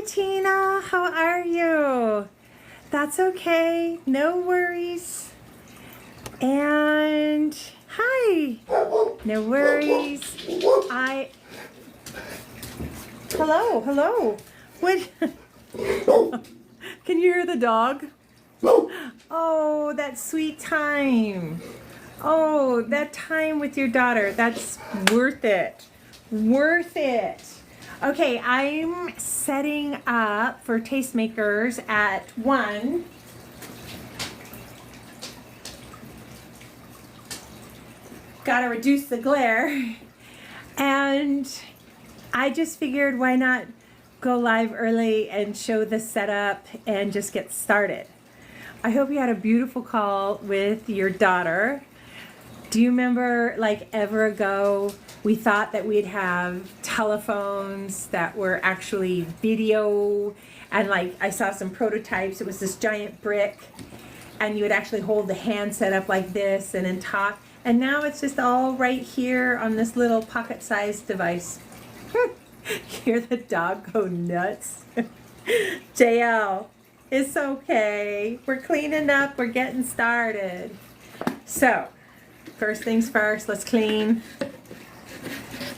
Tina, how are you? That's okay, no worries. And hi, no worries. Hello. What? Can you hear the dog? Oh, that sweet time. Oh, that time with your daughter. That's worth it. Worth it. Okay, I'm setting up for Tastemakers at 1. Gotta reduce the glare. And I just figured why not go live early and show the setup and just get started. I hope you had a beautiful call with your daughter. Do you remember, like, ever ago, we thought that we'd have telephones that were actually video, and like I saw some prototypes. It was this giant brick, and you would actually hold the handset up like this and then talk. And now it's just all right here on this little pocket-sized device. Hear the dog go nuts. JL, it's okay. We're cleaning up. We're getting started. So, first things first, let's clean.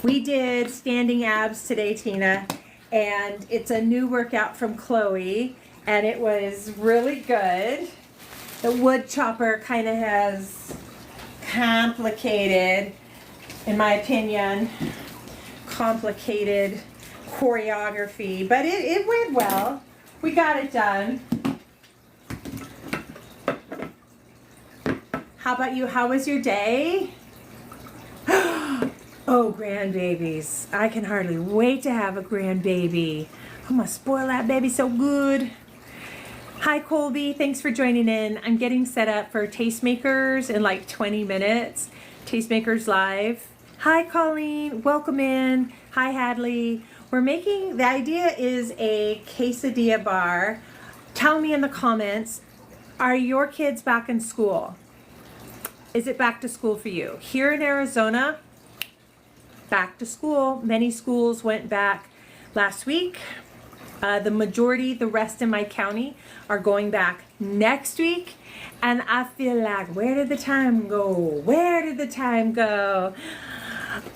We did standing abs today, Tina, and it's a new workout from Chloe, and it was really good. The wood chopper kind of has complicated, in my opinion, complicated choreography, but it went well. We got it done. How about you? How was your day? Oh, grandbabies. I can hardly wait to have a grandbaby. I'm gonna spoil that baby so good. Hi, Colby. Thanks for joining in. I'm getting set up for Tastemakers in like 20 minutes. Tastemakers Live. Hi, Colleen. Welcome in. Hi, Hadley. The idea is a quesadilla bar. Tell me in the comments, are your kids back in school? Is it back to school for you? Here in Arizona, back to school. Many schools went back last week. The majority, the rest in my county, are going back next week. And I feel like, where did the time go? Where did the time go?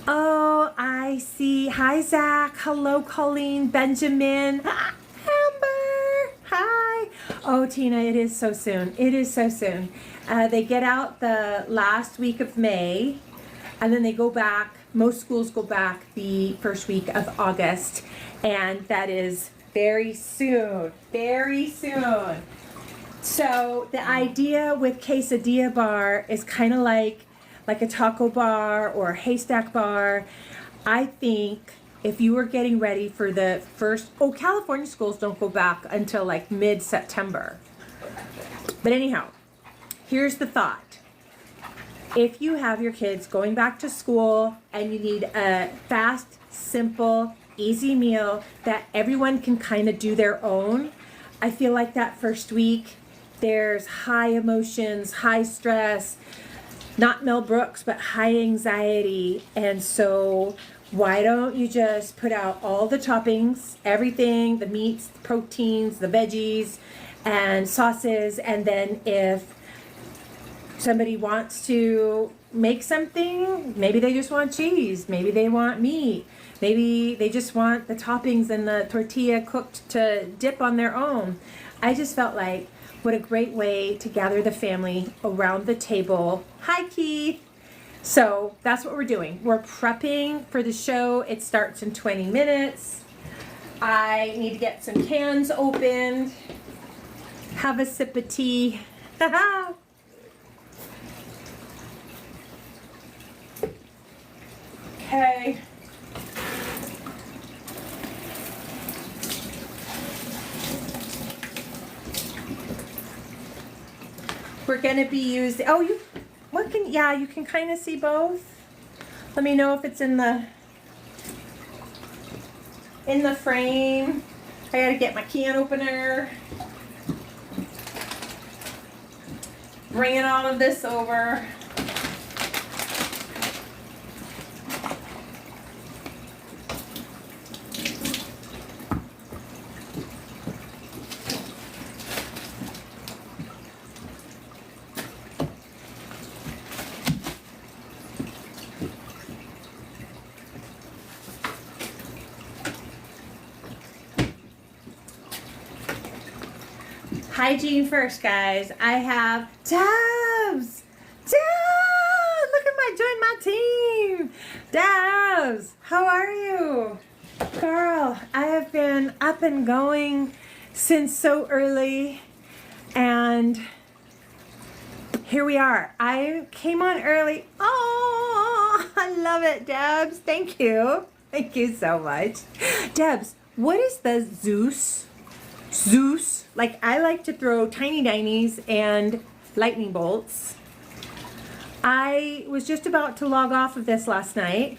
Oh, I see. Hi, Zach. Hello, Colleen. Benjamin. Amber. Hi. Oh, Tina, it is so soon. It is so soon. They get out the last week of May, and then they go back. Most schools go back the first week of August, and that is very soon. Very soon. So the idea with quesadilla bar is kind of like a taco bar or a haystack bar. I think if you were getting ready for the first, California schools don't go back until like mid-September. But anyhow, here's the thought. If you have your kids going back to school and you need a fast, simple, easy meal that everyone can kind of do their own, I feel like that first week, there's high emotions, high stress, not Mel Brooks, but high anxiety. And so why don't you just put out all the toppings, everything, the meats, the proteins, the veggies, and sauces, and then if somebody wants to make something, maybe they just want cheese, maybe they want meat, maybe they just want the toppings and the tortilla cooked to dip on their own. I just felt like what a great way to gather the family around the table. Hi, Keith. So that's what we're doing. We're prepping for the show. It starts in 20 minutes. I need to get some cans opened, have a sip of tea. Okay. We're gonna be using, you can kind of see both. Let me know if it's in the frame. I gotta get my can opener. Bringing all of this over. hygiene first, guys. I have Debs. Debs, look at join my team. Debs, how are you? Girl, I have been up and going since so early, and here we are. I came on early. Oh, I love it, Debs. Thank you. Thank you so much. Debs, what is the Zeus? Zeus? Like, I like to throw tiny dinies and lightning bolts. I was just about to log off of this last night,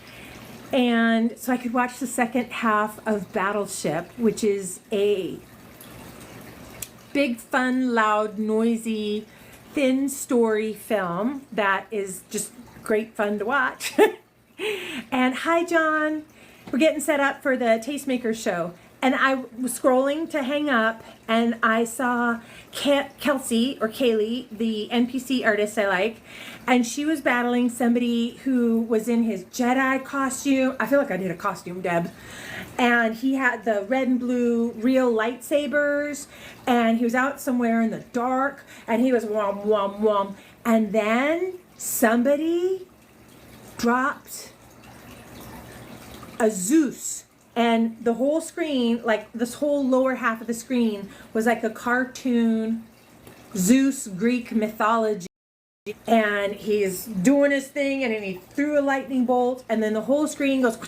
and so I could watch the second half of Battleship, which is a big, fun, loud, noisy, thin story film that is just great fun to watch. And hi, John. We're getting set up for the Tastemakers show. And I was scrolling to hang up, and I saw Kelsey, or Kaylee, the NPC artist I like, and she was battling somebody who was in his Jedi costume. I feel like I did a costume, Deb. And he had the red and blue real lightsabers, and he was out somewhere in the dark, and he was whom, whum, whum. And then somebody dropped a Zeus. And the whole screen, like this whole lower half of the screen, was like a cartoon Zeus Greek mythology. And he's doing his thing, and then he threw a lightning bolt, and then the whole screen goes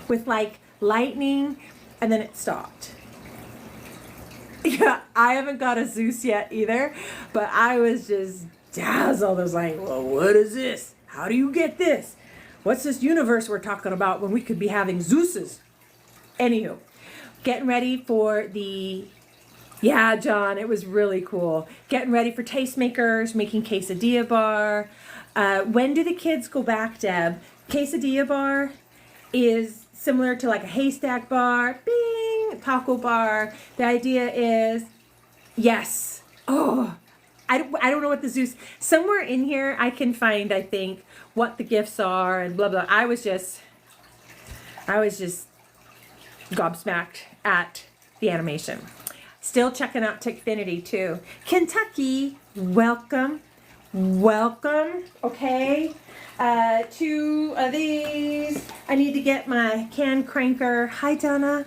with like lightning, and then it stopped. Yeah, I haven't got a Zeus yet either, but I was just dazzled. I was like, well, what is this? How do you get this? What's this universe we're talking about when we could be having Zeuses? Anywho, getting ready for the, yeah, John, it was really cool. Getting ready for Tastemakers, making quesadilla bar. When do the kids go back, Deb? Quesadilla bar is similar to like a haystack bar, bing, taco bar. The idea is, yes. Oh, I don't know what the Zeus, somewhere in here I can find, I think, what the gifts are and blah, blah. I was just gobsmacked at the animation. Still checking out Tickfinity too. Kentucky, welcome. Welcome, okay. 2 of these. I need to get my can cranker. Hi, Donna.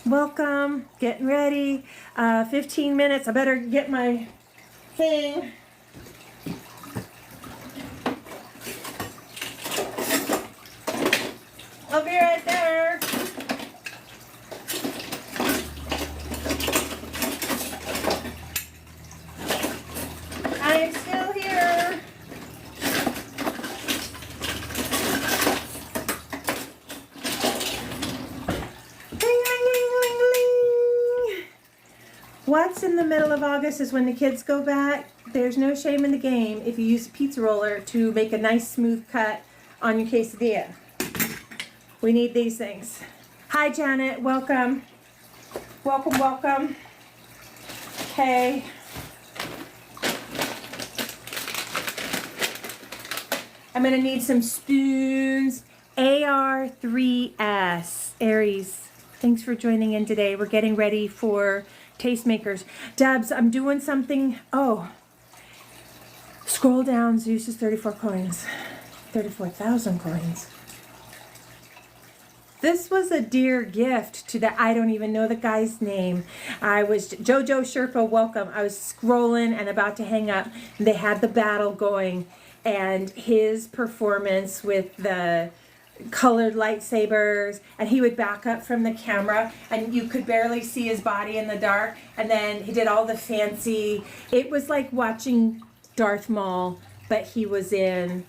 Welcome. Getting ready. 15 minutes. I better get my thing. I'll be right there. I am still here. Ding, ding, ding, ding, ding. What's in the middle of August is when the kids go back. There's no shame in the game if you use a pizza roller to make a nice smooth cut on your quesadilla. We need these things. Hi, Janet. Welcome. Welcome, welcome. Okay. I'm going to need some spoons. AR3S. Aries, thanks for joining in today. We're getting ready for Tastemakers. Debs, I'm doing something. Oh. Scroll down. Zeus is 34 coins. 34,000 coins. This was a dear gift to the, I don't even know the guy's name. I was, Jojo Sherpa, welcome. I was scrolling and about to hang up, and they had the battle going, and his performance with the colored lightsabers, and he would back up from the camera, and you could barely see his body in the dark, and then he did all the fancy, it was like watching Darth Maul, but he was in,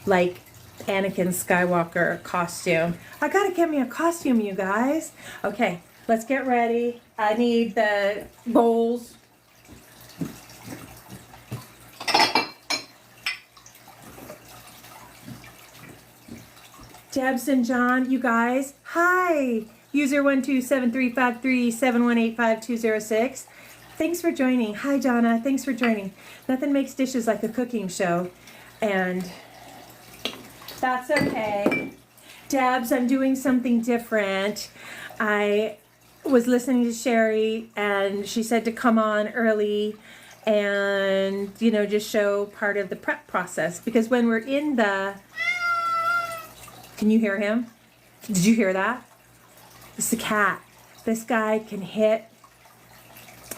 like, Anakin Skywalker costume. I gotta get me a costume, you guys. Okay, let's get ready. I need the bowls. Debs and John, you guys, hi. User 1273537185206. Thanks for joining. Hi, Donna. Thanks for joining. Nothing makes dishes like a cooking show, and that's okay. Debs, I'm doing something different. was listening to Sherry, and she said to come on early and, you know, just show part of the prep process. Because when we're in the... Can you hear him? Did you hear that? It's the cat. This guy can hit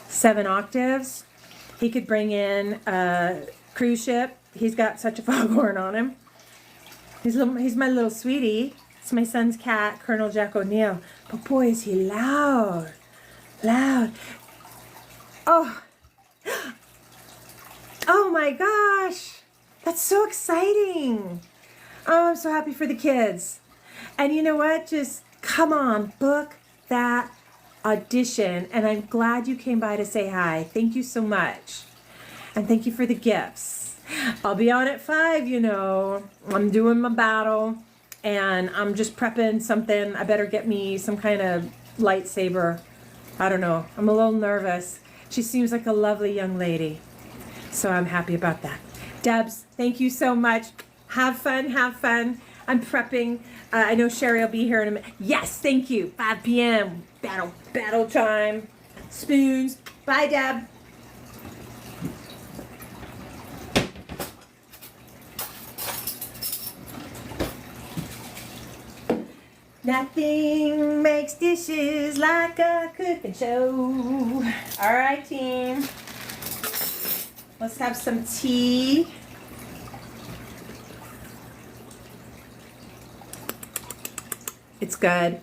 7 octaves. He could bring in a cruise ship. He's got such a foghorn on him. He's my little sweetie. It's my son's cat, Colonel Jack O'Neill. But boy, is he loud. Loud. Oh. Oh my gosh. That's so exciting. Oh, I'm so happy for the kids. And you know what? Just come on, book that audition. And I'm glad you came by to say hi. Thank you so much. And thank you for the gifts. I'll be on at 5, you know. I'm doing my battle. And I'm just prepping something. I better get me some kind of lightsaber. I don't know. I'm a little nervous. She seems like a lovely young lady. So I'm happy about that. Debs, thank you so much. Have fun, have fun. I'm prepping. I know Sherry will be here in a minute. Yes, thank you. 5 p.m. Battle time. Spoons. Bye, Deb. Nothing makes dishes like a cooking show. All right, team. Let's have some tea. It's good.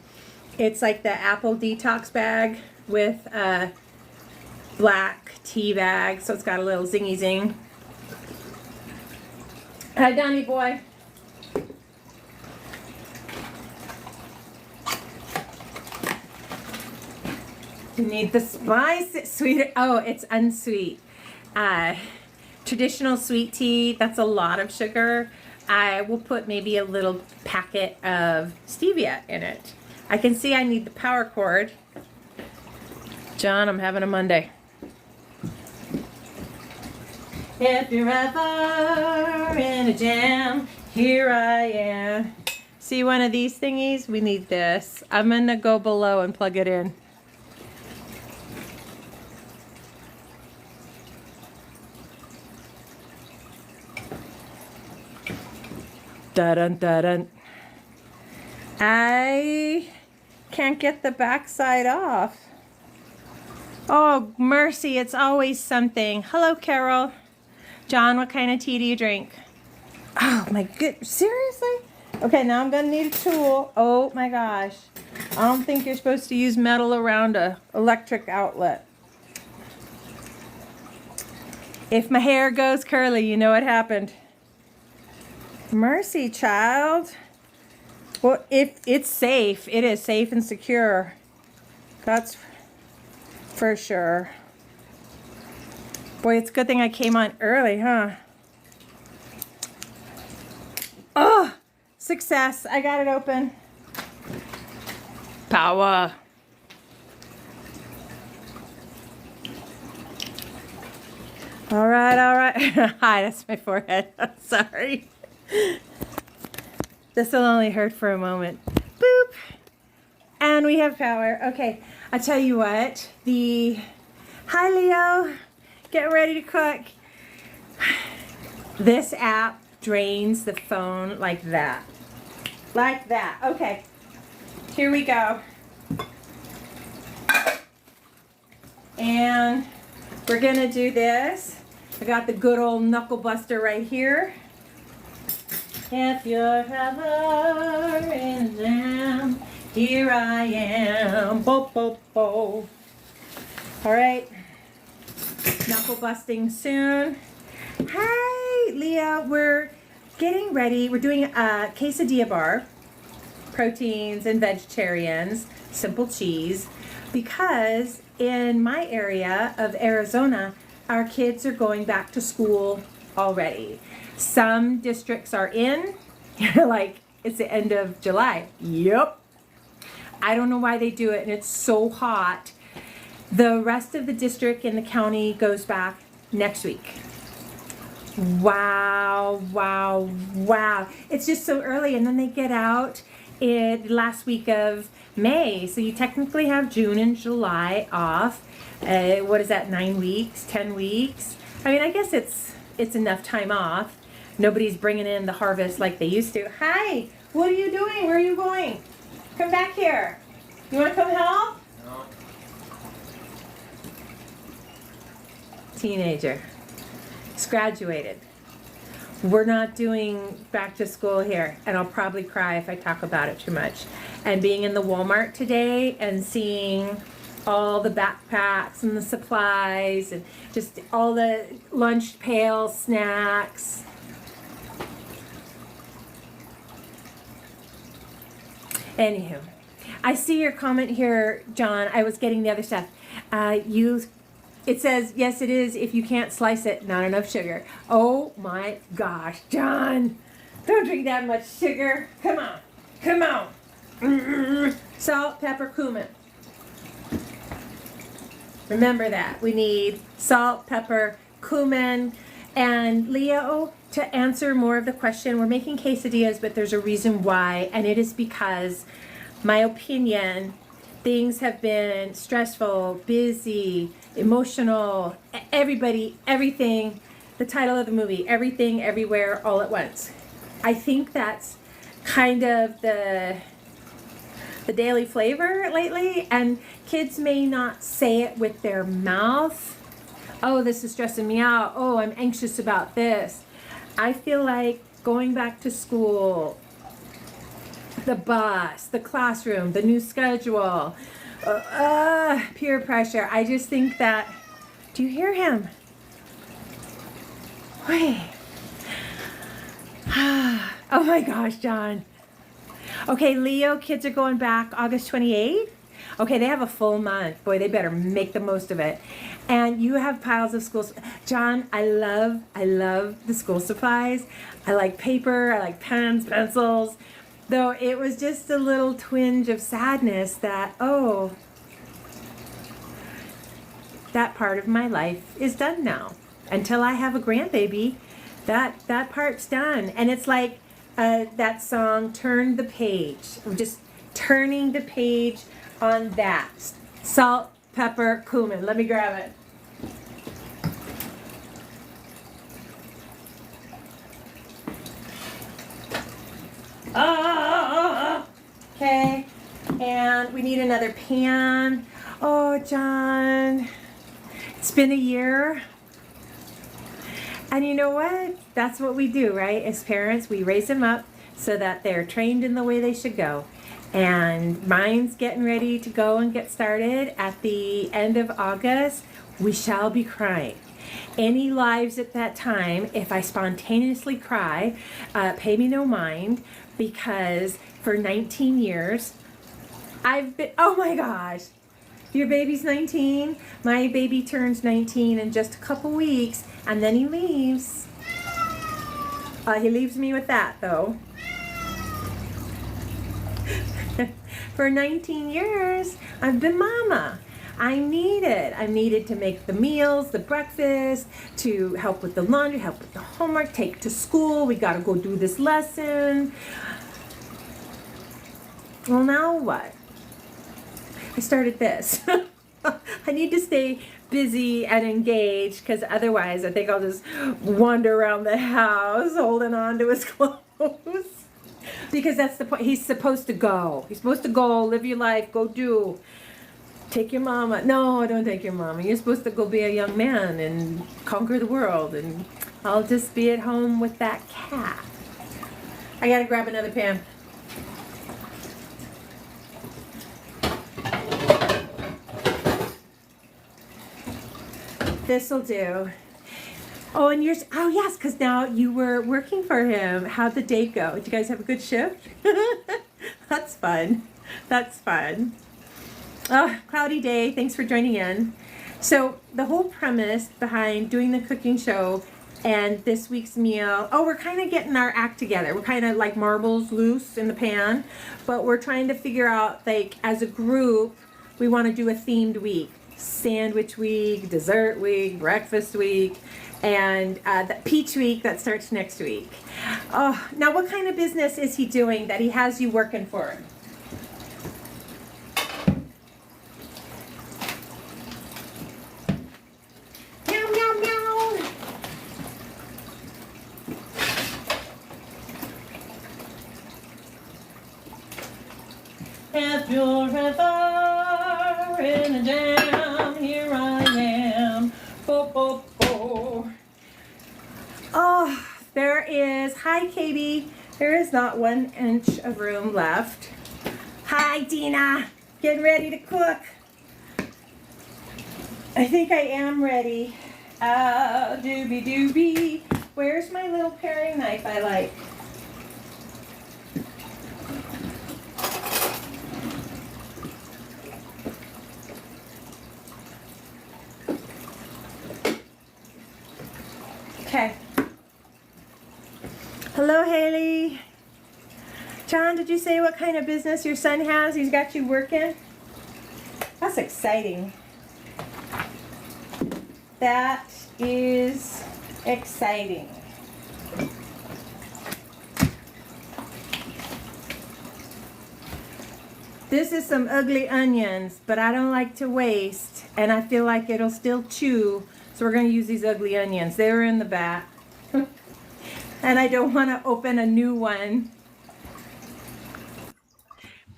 It's like the apple detox bag with a black tea bag, so it's got a little zingy zing. Hi, Donnie boy. You need the spice. Sweeter. Oh, it's unsweet. Traditional sweet tea, that's a lot of sugar. I will put maybe a little packet of stevia in it. I can see I need the power cord. John, I'm having a Monday. If you're ever in a jam, here I am. See one of these thingies? We need this. I'm gonna go below and plug it in. Dun dun dun. I can't get the backside off. Oh, mercy, it's always something. Hello, Carol. John, what kind of tea do you drink? Oh, my good. Seriously? Okay, now I'm going to need a tool. Oh, my gosh. I don't think you're supposed to use metal around a electric outlet. If my hair goes curly, you know what happened. Mercy, child. Well, if it's safe, it is safe and secure. That's for sure. Boy, it's a good thing I came on early, huh? Oh, success. I got it open. Power. All right, all right. Hi, that's my forehead. I'm sorry. This will only hurt for a moment. Boop. And we have power. Okay, I tell you what. Hi, Leo. Get ready to cook. This app drains the phone like that. Like that. Okay. Here we go. And we're going to do this. I got the good old knuckle buster right here. If you're ever in a jam, here I am. Bo, bo, bo. All right. Knuckle busting soon. Hi, Leah. We're getting ready. We're doing a quesadilla bar. Proteins and vegetarians. Simple cheese. Because in my area of Arizona, our kids are going back to school already. Some districts are in, like it's the end of July. Yep. I don't know why they do it, and it's so hot. The rest of the district in the county goes back next week. Wow, wow, wow. It's just so early, and then they get out, last week of May. So you technically have June and July off. What is that, 9 weeks, 10 weeks? I mean, I guess it's enough time off. Nobody's bringing in the harvest like they used to. Hi, what are you doing? Where are you going? Come back here. You want to come help? No. Teenager. He's graduated. We're not doing back to school here, and I'll probably cry if I talk about it too much. And being in the Walmart today and seeing all the backpacks and the supplies and just all the lunch pail snacks. Anywho, I see your comment here, John. I was getting the other stuff. It says, yes, it is. If you can't slice it, not enough sugar. Oh my gosh, John. Don't drink that much sugar. Come on. Come on. Salt, pepper, cumin. Remember that. We need salt, pepper, cumin. And Leo, to answer more of the question, we're making quesadillas, but there's a reason why. And it is because, my opinion, things have been stressful, busy, emotional, everybody, everything, the title of the movie, Everything, Everywhere, All at Once. I think that's kind of the daily flavor lately, and kids may not say it with their mouth. Oh, this is stressing me out. Oh, I'm anxious about this. I feel like going back to school, the bus, the classroom, the new schedule, peer pressure. I just think that, do you hear him? Wait. Oh my gosh, John. Okay, Leo, kids are going back August 28th. Okay, they have a full month. Boy, they better make the most of it. And you have piles of school. John, I love the school supplies. I like paper, I like pens, pencils. Though it was just a little twinge of sadness that, oh, that part of my life is done now. Until I have a grandbaby, that part's done. And it's like that song, Turn the Page. We're just turning the page on that. Salt, pepper, cumin. Let me grab it. Okay, and we need another pan. Oh, John, it's been a year. And you know what? That's what we do, right? As parents, we raise them up so that they're trained in the way they should go. And mine's getting ready to go and get started at the end of August. We shall be crying. Any lives at that time, if I spontaneously cry, pay me no mind, because for 19 years, I've been, oh my gosh, your baby's 19? My baby turns 19 in just a couple weeks, and then he leaves. He leaves me with that, though. For 19 years, I've been mama. I'm needed to make the meals, the breakfast, to help with the laundry, help with the homework, take to school. We got to go do this lesson. Well, now what? I started this. I need to stay busy and engaged, because otherwise I think I'll just wander around the house holding on to his clothes. Because that's the point. He's supposed to go. He's supposed to go, live your life, go do. Take your mama. No, don't take your mama. You're supposed to go be a young man and conquer the world. And I'll just be at home with that cat. I gotta grab another pan. This'll do. Oh, and yours. Oh, yes, because now you were working for him. How'd the day go? Did you guys have a good shift? That's fun. That's fun. Oh, cloudy day. Thanks for joining in. So the whole premise behind doing the cooking show and this week's meal, oh, we're kind of getting our act together. We're kind of like marbles loose in the pan, but we're trying to figure out, like, as a group, we want to do a themed week. sandwich week, dessert week, breakfast week, and the peach week that starts next week. Oh, now what kind of business is he doing that he has you working for him? Meow, meow, meow. If you're ever in a jam, here I am. Bo, bo, bo. Oh, there is. Hi, Katie. There is not 1 inch of room left. Hi, Dina. Getting ready to cook. I think I am ready. Doobie doobie. Where's my little paring knife I like? Okay. Hello, Haley. John, did you say what kind of business your son has? He's got you working? That's exciting. That is exciting. This is some ugly onions, but I don't like to waste, and I feel like it'll still chew, so we're going to use these ugly onions. They were in the back. And I don't want to open a new one.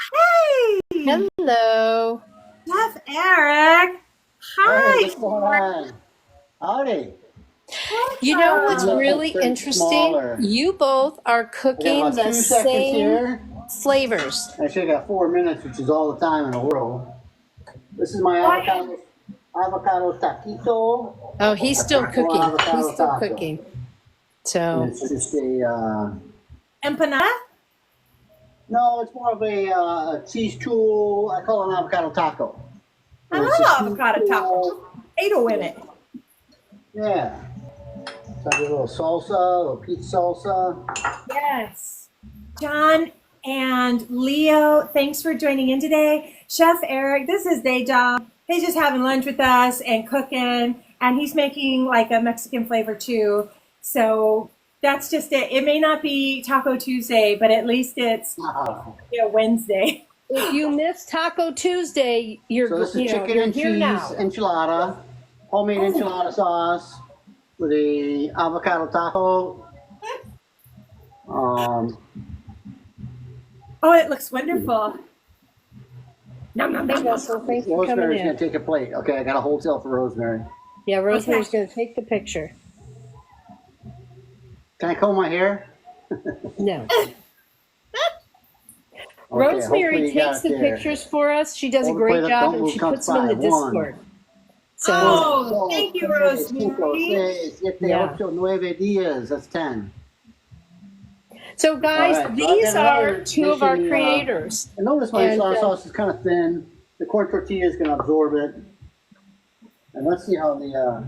Hey! Hello. Chef Eric. Hi. Hey, what's going on? Howdy. You know what's Look, really it's interesting? smaller. You both are We got cooking about the 2 seconds same here. flavors. Actually, I got 4 minutes, which is all the time in the world. This is my avocado taquito. Oh, he's still cooking. avocado He's still taco. cooking. And So, it's just a, Empanada? no, it's more of a cheese tool. I call it an avocado taco. I And it's a love cheese avocado taco. tool. Potato in it. Yeah. So I do a little salsa, a little pizza salsa. Yes. John and Leo, thanks for joining in today. Chef Eric, this is his day job. He's just having lunch with us and cooking, and he's making like a Mexican flavor too. So that's just it. It may not be Taco Tuesday, but at least it's Wednesday. if you miss Taco Tuesday, you're So this is you know, chicken you're and here cheese now. enchilada, homemade enchilada sauce with a avocado taco. Oh, it looks wonderful. Nom, nom, Hey, nom, nom. Russell, thanks for coming Rosemary's gonna in. take a plate. Okay, I got a wholesale for Rosemary. Yeah, Rosemary's going to take the picture. Can I comb my hair? No. Okay, Rosemary hopefully you got takes it the there. pictures for us. She does a Hold the plate great up, job, don't and move, she count puts them in the 5. 1, Discord. So, Oh, thank you, 3, 5, Rosemary. 6, 7, Yeah. 8, 9 días. That's 10. so guys, All right, so these I've got are another two of our dish in the, creators. And notice my And, enchilada sauce is kind of thin. The corn tortilla is going to absorb it. And let's see how the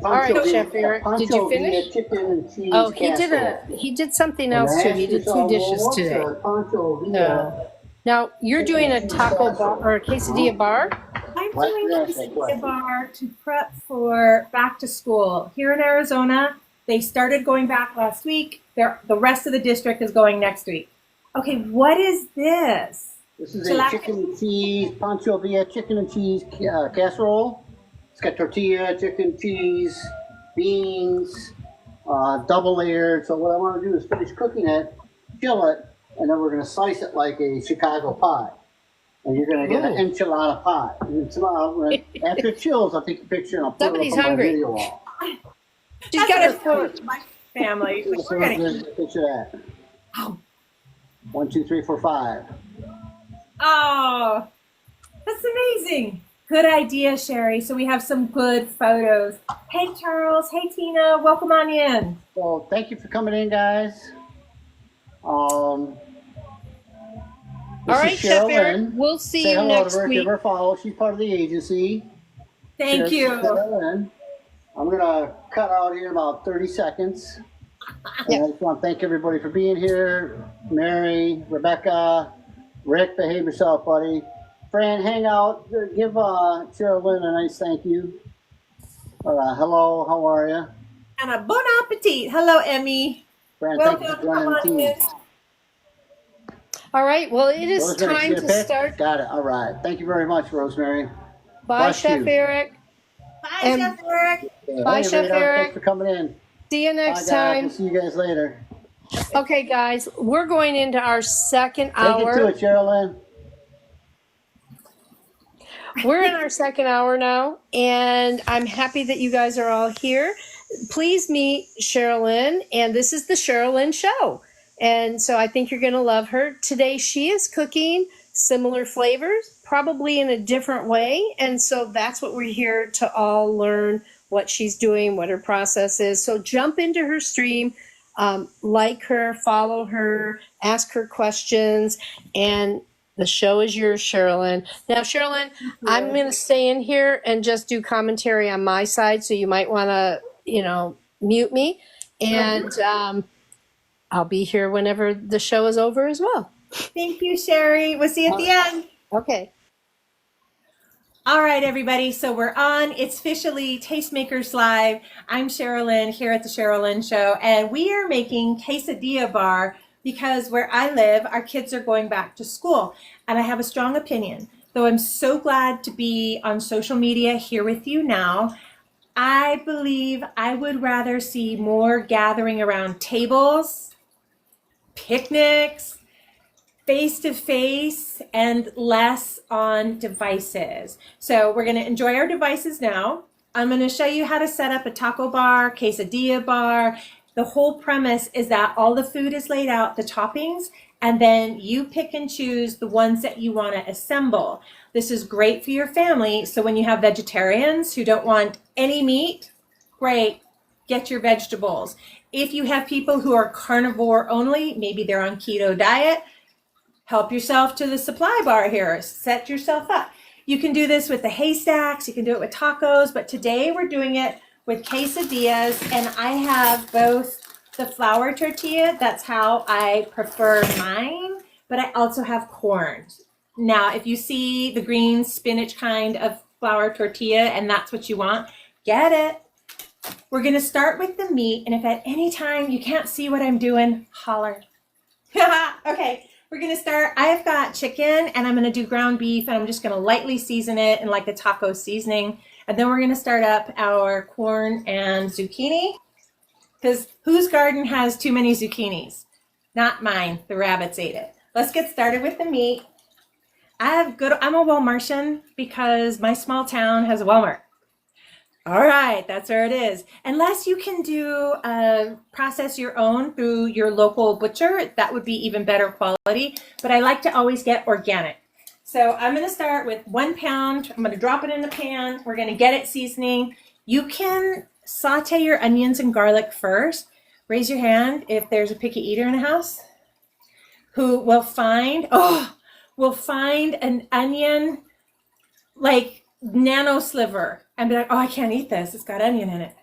All right, pancho Chef villa- Eric, the did you pancho villa finish? chicken and cheese Oh, casserole. he did something And else I too. asked He did yourself, 2 dishes well, what's today. a pancho villa? So, now you're doing a taco bar or a quesadilla bar. I'm Why doing did you this ask that at question? the bar to prep for back to school. Here in Arizona, they started going back last week. The rest of the district is going next week. Okay, what is this? This is a chicken and cheese, pancho villa chicken and cheese casserole. It's got tortilla, chicken, cheese, beans, double layered. So what I want to do is finish cooking it, chill it, and then we're going to slice it like a Chicago pie. And you're going to get an Ooh. enchilada pie. After it chills, I'll take a picture and I'll put Somebody's it up on my hungry. video wall. She's got her foot. My family. Here's We're gonna eat. a picture of that. Oh, 1, 2, 3, 4, 5. oh, that's amazing. Good idea, Sherry. So we have some good photos. Hey, Charles. Hey, Tina. Welcome on in. So thank you for coming in, guys. All right, Chef Cheryl Eric, Lynn. we'll see Say you hello next to her, week. give her a follow. She's part of the agency. Thank Cheers, you. Cheryl Lynn. I'm gonna cut out here in about 30 seconds. And Yeah. I just want to thank everybody for being here. Mary, Rebecca, Rick, behave yourself, buddy. Fran, hang out. Give Sherilyn a nice thank you. Hello, how are you? And a bon appetit. Hello, Emmy. Fran, thank you for Welcome. Come joining the on team. in. All right. Well, it is Rosemary, time see the to pic? start. Got it. All right. Thank you very much, Rosemary. Bye, Bless Chef you. Eric. Bye, And- Chef Eric. Bye, Hey, Chef Rita. Eric. Thanks for coming in. See you Bye, next guys. time. We'll see you guys later. Okay, guys, we're going into our second Take it to hour. it, Sherilyn. We're in our second hour now, and I'm happy that you guys are all here. Please meet Sherilyn, and this is the Sherilyn Show. And so I think you're going to love her. Today she is cooking similar flavors, probably in a different way. And so that's what we're here to all learn, what she's doing, what her process is. So jump into her stream, like her, follow her, ask her questions, and the show is yours, Sherilyn. Now, Sherilyn, I'm going to stay in here and just do commentary on my side, so you might want to, mute me. And I'll be here whenever the show is over as well. Thank you, Sherry. We'll see you at the end. Okay. All right, everybody. So we're on. It's officially Tastemakers Live. I'm Sherilyn here at the Sherilyn Show, and we are making quesadilla bar because where I live, our kids are going back to school, and I have a strong opinion. Though I'm so glad to be on social media here with you now, I believe I would rather see more gathering around tables, picnics, face-to-face, and less on devices. So we're going to enjoy our devices now. I'm going to show you how to set up a taco bar, quesadilla bar. The whole premise is that all the food is laid out, the toppings, and then you pick and choose the ones that you want to assemble. This is great for your family. So when you have vegetarians who don't want any meat, great, get your vegetables. If you have people who are carnivore only, maybe they're on keto diet, help yourself to the supply bar here. Set yourself up. You can do this with the haystacks. You can do it with tacos. But today we're doing it with quesadillas. And I have both the flour tortilla. That's how I prefer mine. But I also have corn. Now, if you see the green spinach kind of flour tortilla and that's what you want, get it. We're going to start with the meat. And if at any time you can't see what I'm doing, holler. Okay. We're going to start, I've got chicken and I'm going to do ground beef and I'm just going to lightly season it in like the taco seasoning. And then we're going to start up our corn and zucchini. Because whose garden has too many zucchinis? Not mine. The rabbits ate it. Let's get started with the meat. I'm a Walmartian because my small town has a Walmart. All right, that's where it is. Unless you can do process your own through your local butcher, that would be even better quality. But I like to always get organic. So I'm going to start with 1 pound. I'm going to drop it in the pan. We're going to get it seasoning. You can saute your onions and garlic first. Raise your hand if there's a picky eater in the house who will find an onion like nano sliver and be like, oh, I can't eat this. It's got onion in it.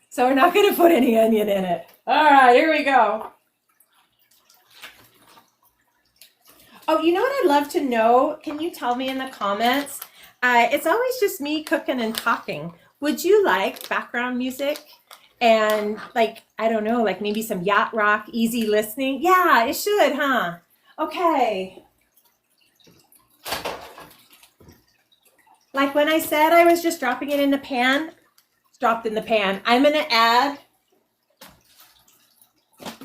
So we're not going to put any onion in it. All right, here we go. Oh, you know what I'd love to know? Can you tell me in the comments? It's always just me cooking and talking. Would you like background music? And like, I don't know, like maybe some yacht rock, easy listening? Yeah, it should, huh? Okay. Like when I said I was just dropping it in the pan, it's dropped in the pan. I'm going to add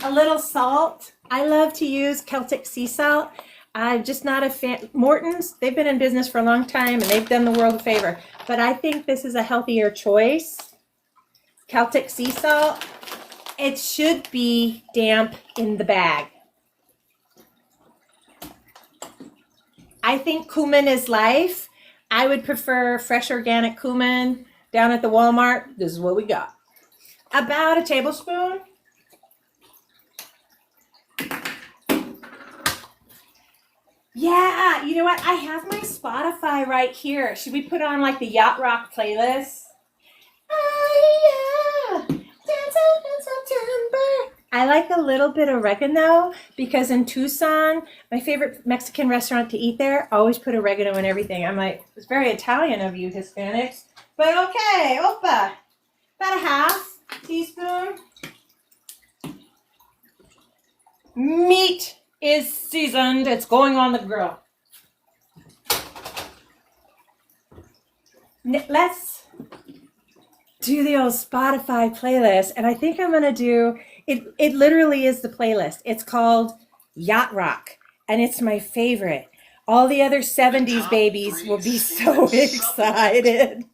a little salt. I love to use Celtic sea salt. I'm just not a fan. Morton's, they've been in business for a long time and they've done the world a favor. But I think this is a healthier choice. Celtic sea salt. It should be damp in the bag. I think cumin is life. I would prefer fresh organic cumin down at the Walmart. This is what we got. About a tablespoon. Yeah, you know what? I have my Spotify right here. Should we put on like the Yacht Rock playlist? Oh, yeah. Dance out in September. I like a little bit of oregano because in Tucson, my favorite Mexican restaurant to eat there always put oregano in everything. I'm like, it's very Italian of you Hispanics. But okay, Opa, about a half teaspoon. Meat is seasoned. It's going on the grill. Let's do the old Spotify playlist. And I think I'm going to do it. It literally is the playlist. It's called Yacht Rock. And it's my favorite. All the other 70s babies will be so excited.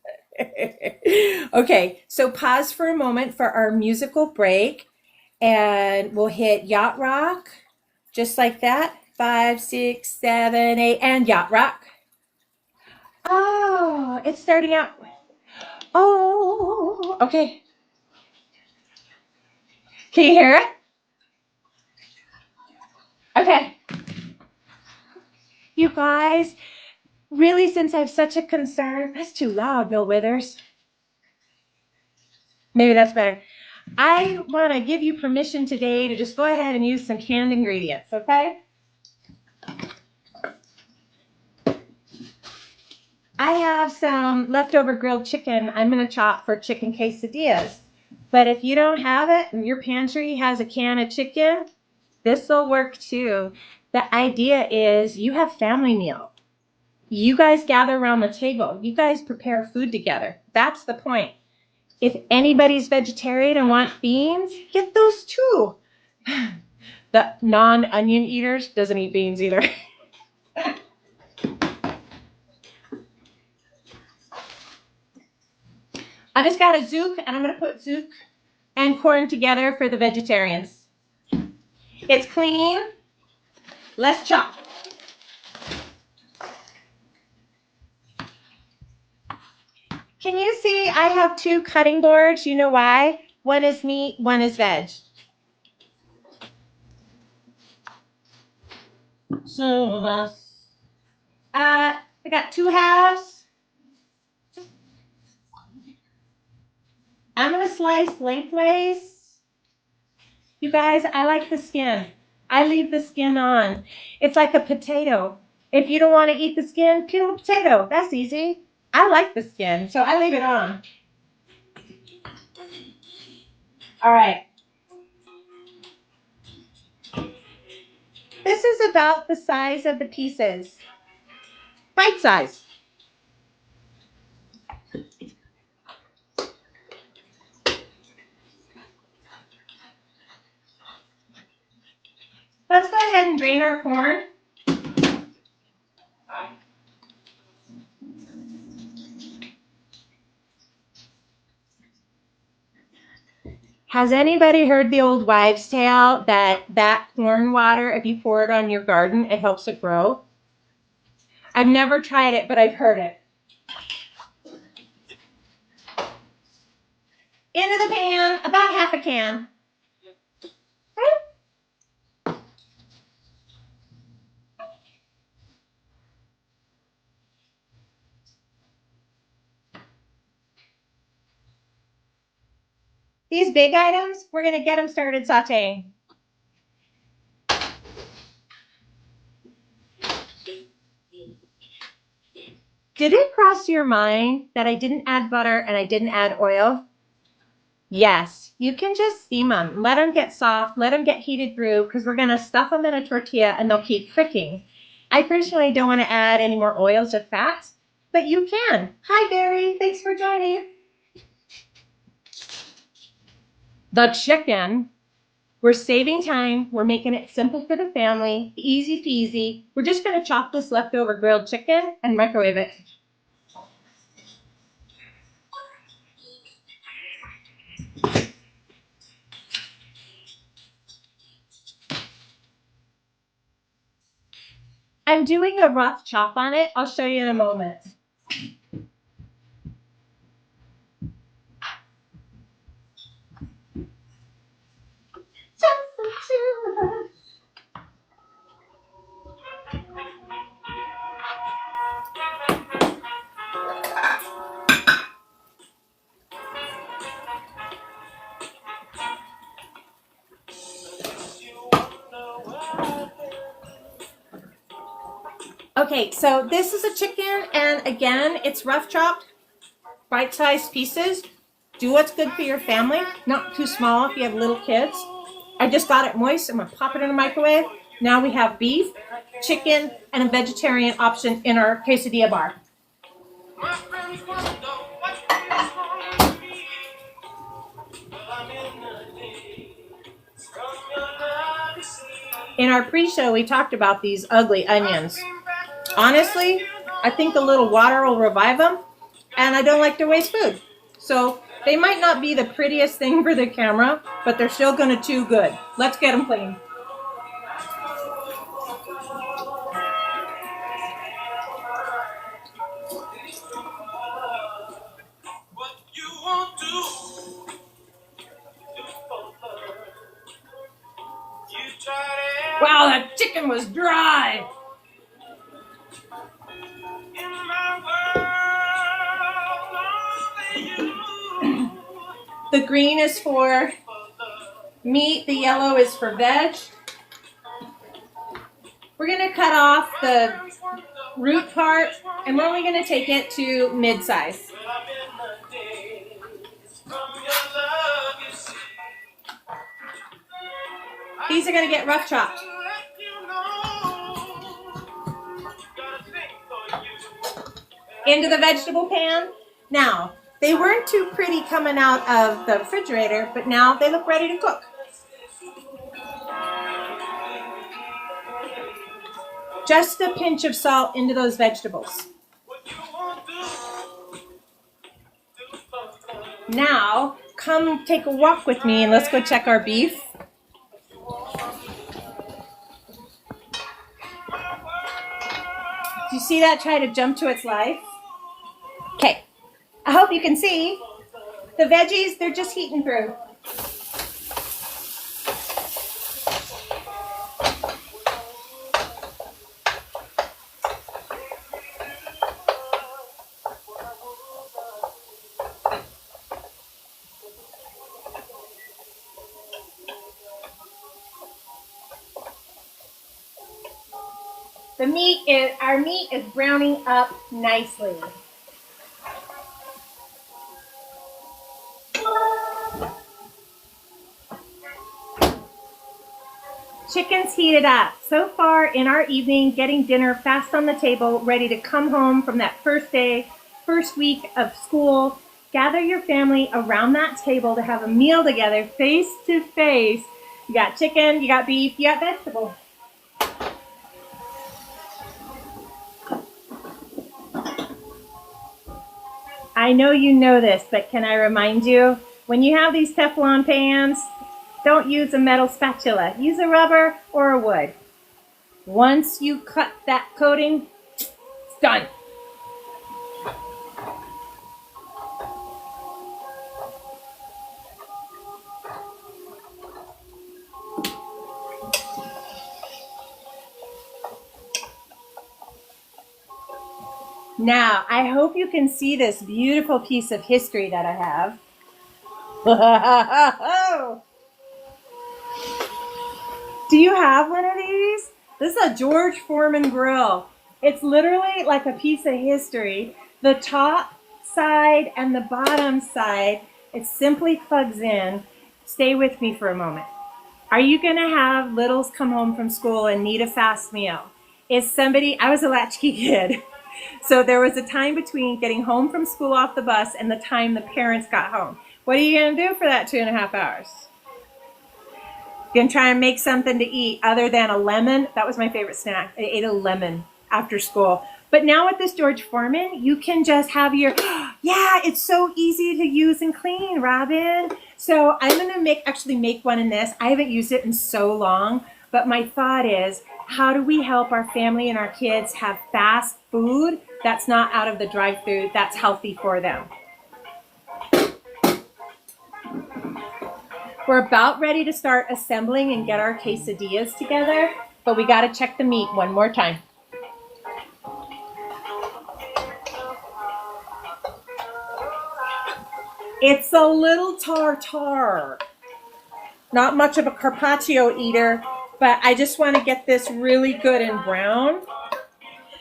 Okay, so pause for a moment for our musical break. And we'll hit Yacht Rock. Just like that. 5, 6, 7, 8, and Yacht Rock. Oh, it's starting out. Oh, okay. Can you hear it? Okay. You guys, really, since I have such a concern, that's too loud, Bill Withers. Maybe that's better. I want to give you permission today to just go ahead and use some canned ingredients, okay? I have some leftover grilled chicken I'm going to chop for chicken quesadillas. But if you don't have it and your pantry has a can of chicken, this will work too. The idea is you have family meal. You guys gather around the table. You guys prepare food together. That's the point. If anybody's vegetarian and want beans, get those too. The non-onion eaters doesn't eat beans either. I just got a zook, and I'm going to put zook and corn together for the vegetarians. It's clean. Let's chop. Can you see I have 2 cutting boards? You know why? One is meat, one is veg. So, I got 2 halves. I'm going to slice lengthways. You guys, I like the skin. I leave the skin on. It's like a potato. If you don't want to eat the skin, peel a potato. That's easy. I like the skin, so I leave it on. All right. This is about the size of the pieces. Bite size. Let's go ahead and drain our corn. Has anybody heard the old wives' tale that corn water, if you pour it on your garden, it helps it grow? I've never tried it, but I've heard it. Into the pan, about half a can. These big items, we're going to get them started sauteing. Did it cross your mind that I didn't add butter and I didn't add oil? Yes, you can just steam them. Let them get soft. Let them get heated through because we're going to stuff them in a tortilla and they'll keep cooking. I personally don't want to add any more oils or fats, but you can. Hi, Barry. Thanks for joining. The chicken. We're saving time. We're making it simple for the family. Easy peasy. We're just going to chop this leftover grilled chicken and microwave it. I'm doing a rough chop on it. I'll show you in a moment. Okay, so this is a chicken, and again, it's rough chopped, bite-sized pieces. Do what's good for your family, not too small if you have little kids. I just got it moist. I'm gonna pop it in the microwave. Now we have beef, chicken, and a vegetarian option in our quesadilla bar. In our pre-show, we talked about these ugly onions. Honestly, I think a little water will revive them, and I don't like to waste food. So they might not be the prettiest thing for the camera, but they're still gonna chew good. Let's get them clean. Wow, that chicken was dry. The green is for meat, the yellow is for veg. We're gonna cut off the root part, and we're only gonna take it to mid-size. These are gonna get rough chopped. Into the vegetable pan. Now, they weren't too pretty coming out of the refrigerator, but now they look ready to cook. Just a pinch of salt into those vegetables. Now, come take a walk with me and let's go check our beef. Do you see that try to jump to its life? Okay, I hope you can see. The veggies, they're just heating through. Our meat is browning up nicely. Chicken's heated up. So far in our evening, getting dinner fast on the table, ready to come home from that first day, first week of school. Gather your family around that table to have a meal together, face to face. You got chicken, you got beef, you got vegetables. I know you know this, but can I remind you, when you have these Teflon pans, don't use a metal spatula. Use a rubber or a wood. Once you cut that coating, it's done. Now, I hope you can see this beautiful piece of history that I have. Do you have one of these? This is a George Foreman grill. It's literally like a piece of history. The top side and the bottom side, it simply plugs in. Stay with me for a moment. Are you gonna have littles come home from school and need a fast meal? I was a latchkey kid. So there was a time between getting home from school off the bus and the time the parents got home. What are you going to do for that 2.5 hours? You're going to try and make something to eat other than a lemon. That was my favorite snack. I ate a lemon after school. But now with this George Foreman, you can just have your, yeah, it's so easy to use and clean, Robin. So I'm going to actually make one in this. I haven't used it in so long, but my thought is, how do we help our family and our kids have fast food that's not out of the drive-thru, that's healthy for them? We're about ready to start assembling and get our quesadillas together, but we got to check the meat one more time. It's a little tartare. Not much of a carpaccio eater, but I just want to get this really good and brown.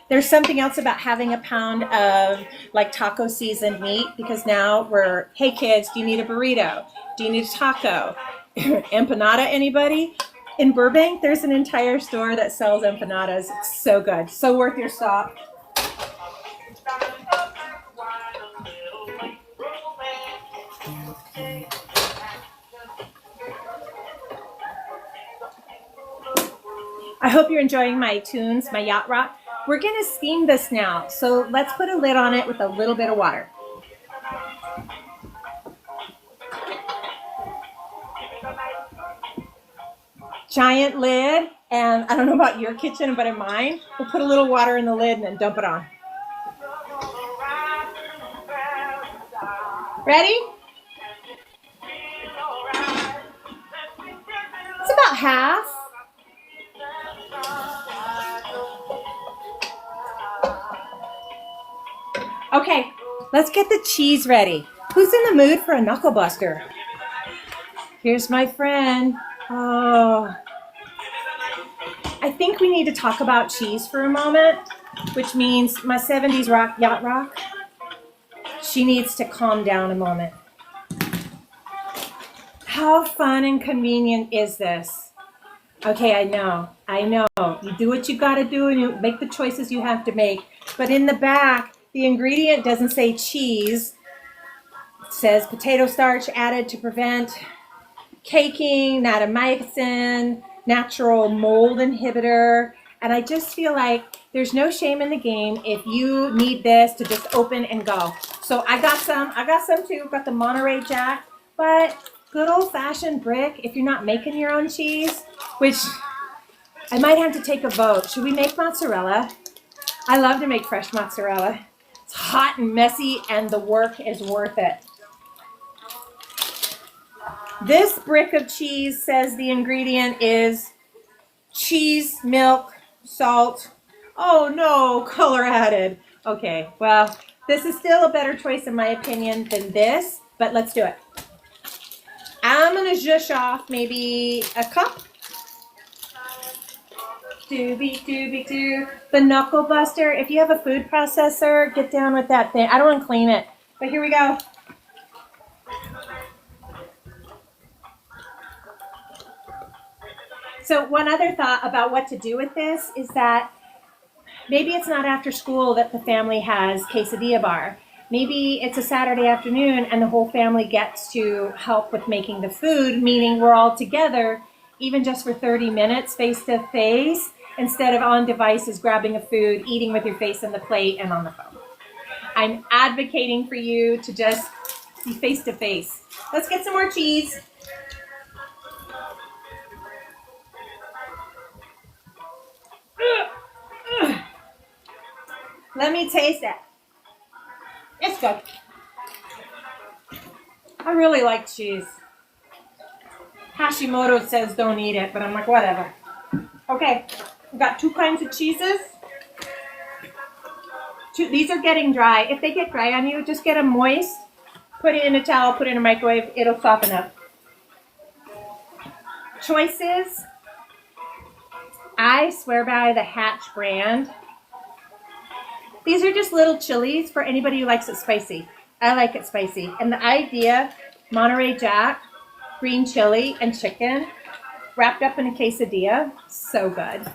There's something else about having a pound of like taco seasoned meat, because now we're, hey kids, do you need a burrito? Do you need a taco? Empanada, anybody? In Burbank, there's an entire store that sells empanadas. It's so good. So worth your stop. I hope you're enjoying my tunes, my yacht rock. We're gonna steam this now. So let's put a lid on it with a little bit of water. Giant lid, and I don't know about your kitchen, but in mine, we'll put a little water in the lid and then dump it on. Ready? It's about half. Okay, let's get the cheese ready. Who's in the mood for a knuckle buster? Here's my friend. Oh, I think we need to talk about cheese for a moment, which means my 70s rock, yacht rock, she needs to calm down a moment. How fun and convenient is this? Okay, I know. You do what you gotta do and you make the choices you have to make. But in the back, the ingredient doesn't say cheese. It says potato starch added to prevent caking, natamycin, natural mold inhibitor. And I just feel like there's no shame in the game if you need this to just open and go. So I got some too. Got the Monterey Jack, but good old fashioned brick if you're not making your own cheese, which I might have to take a vote. Should we make mozzarella? I love to make fresh mozzarella. It's hot and messy and the work is worth it. This brick of cheese says the ingredient is cheese, milk, salt. Oh no, color added. Okay, well, this is still a better choice in my opinion than this, but let's do it. I'm gonna zhush off maybe a cup. Doobie. The knuckle buster. If you have a food processor, get down with that thing. I don't want to clean it, but here we go. So one other thought about what to do with this is that maybe it's not after school that the family has quesadilla bar. Maybe it's a Saturday afternoon and the whole family gets to help with making the food, meaning we're all together, even just for 30 minutes face to face, instead of on devices grabbing a food, eating with your face in the plate and on the phone. I'm advocating for you to just be face to face. Let's get some more cheese. Let me taste it. It's good. I really like cheese. Hashimoto says don't eat it, but I'm like, whatever. Okay, we've got 2 kinds of cheeses. These are getting dry. If they get dry on you, just get them moist. Put it in a towel, put it in a microwave. It'll soften up. Choices. I swear by the Hatch brand. These are just little chilies for anybody who likes it spicy. I like it spicy. And the idea, Monterey Jack, green chili, and chicken wrapped up in a quesadilla, so good.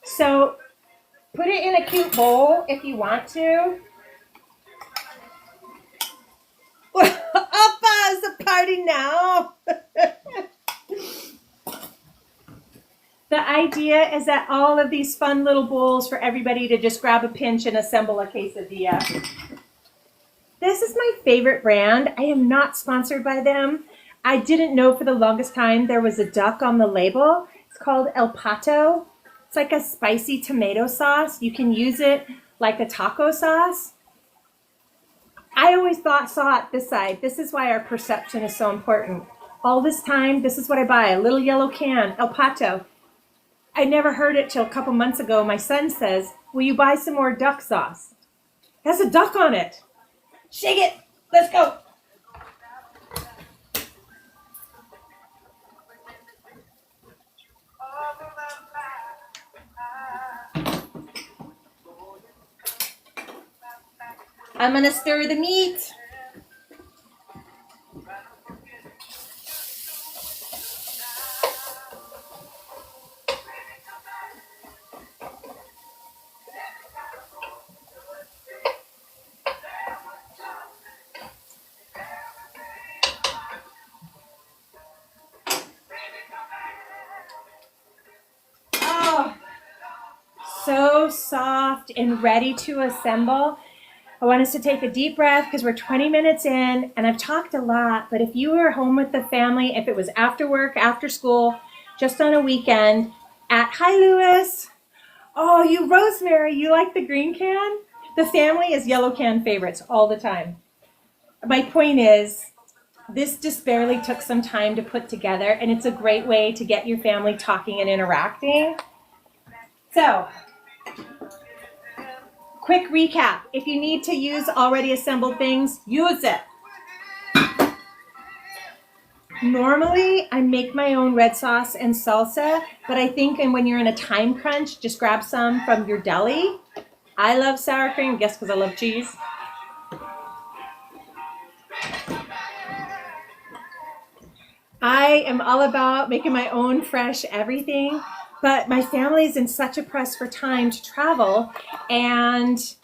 So put it in a cute bowl if you want to. Oppa, is the party now? The idea is that all of these fun little bowls for everybody to just grab a pinch and assemble a quesadilla. This is my favorite brand. I am not sponsored by them. I didn't know for the longest time there was a duck on the label. It's called El Pato. It's like a spicy tomato sauce. You can use it like a taco sauce. I always saw it this side. This is why our perception is so important. All this time, this is what I buy, a little yellow can, El Pato. I never heard it till a couple months ago. My son says, will you buy some more duck sauce? has a duck on it. Shake it. Let's go. I'm going to stir the meat. Oh, so soft and ready to assemble. I want us to take a deep breath because we're 20 minutes in, and I've talked a lot, but if you were home with the family, if it was after work, after school, just on a weekend, hi Lewis. Oh, you Rosemary, you like the green can? The family is yellow can favorites all the time. My point is, this just barely took some time to put together, and it's a great way to get your family talking and interacting. So, quick recap. If you need to use already assembled things, use it. Normally, I make my own red sauce and salsa, but I think when you're in a time crunch, just grab some from your deli. I love sour cream, I guess because I love cheese. I am all about making my own fresh everything, but my family's in such a press for time to travel, and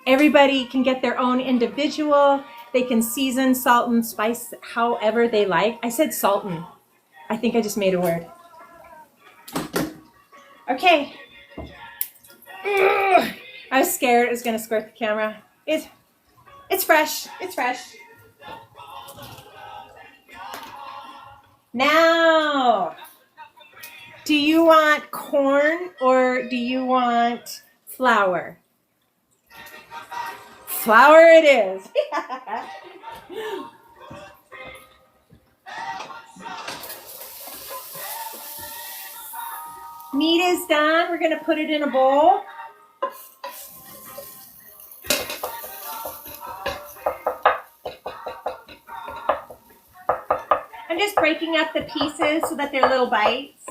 everybody can get their own individual. They can season, salt, and spice however they like. I said saltin'. I think I just made a word. Okay. Ugh. I was scared it was going to squirt the camera. It's fresh. It's fresh. Now, do you want corn or do you want flour? Flour it is. Meat is done. We're going to put it in a bowl. I'm just breaking up the pieces so that they're little bites.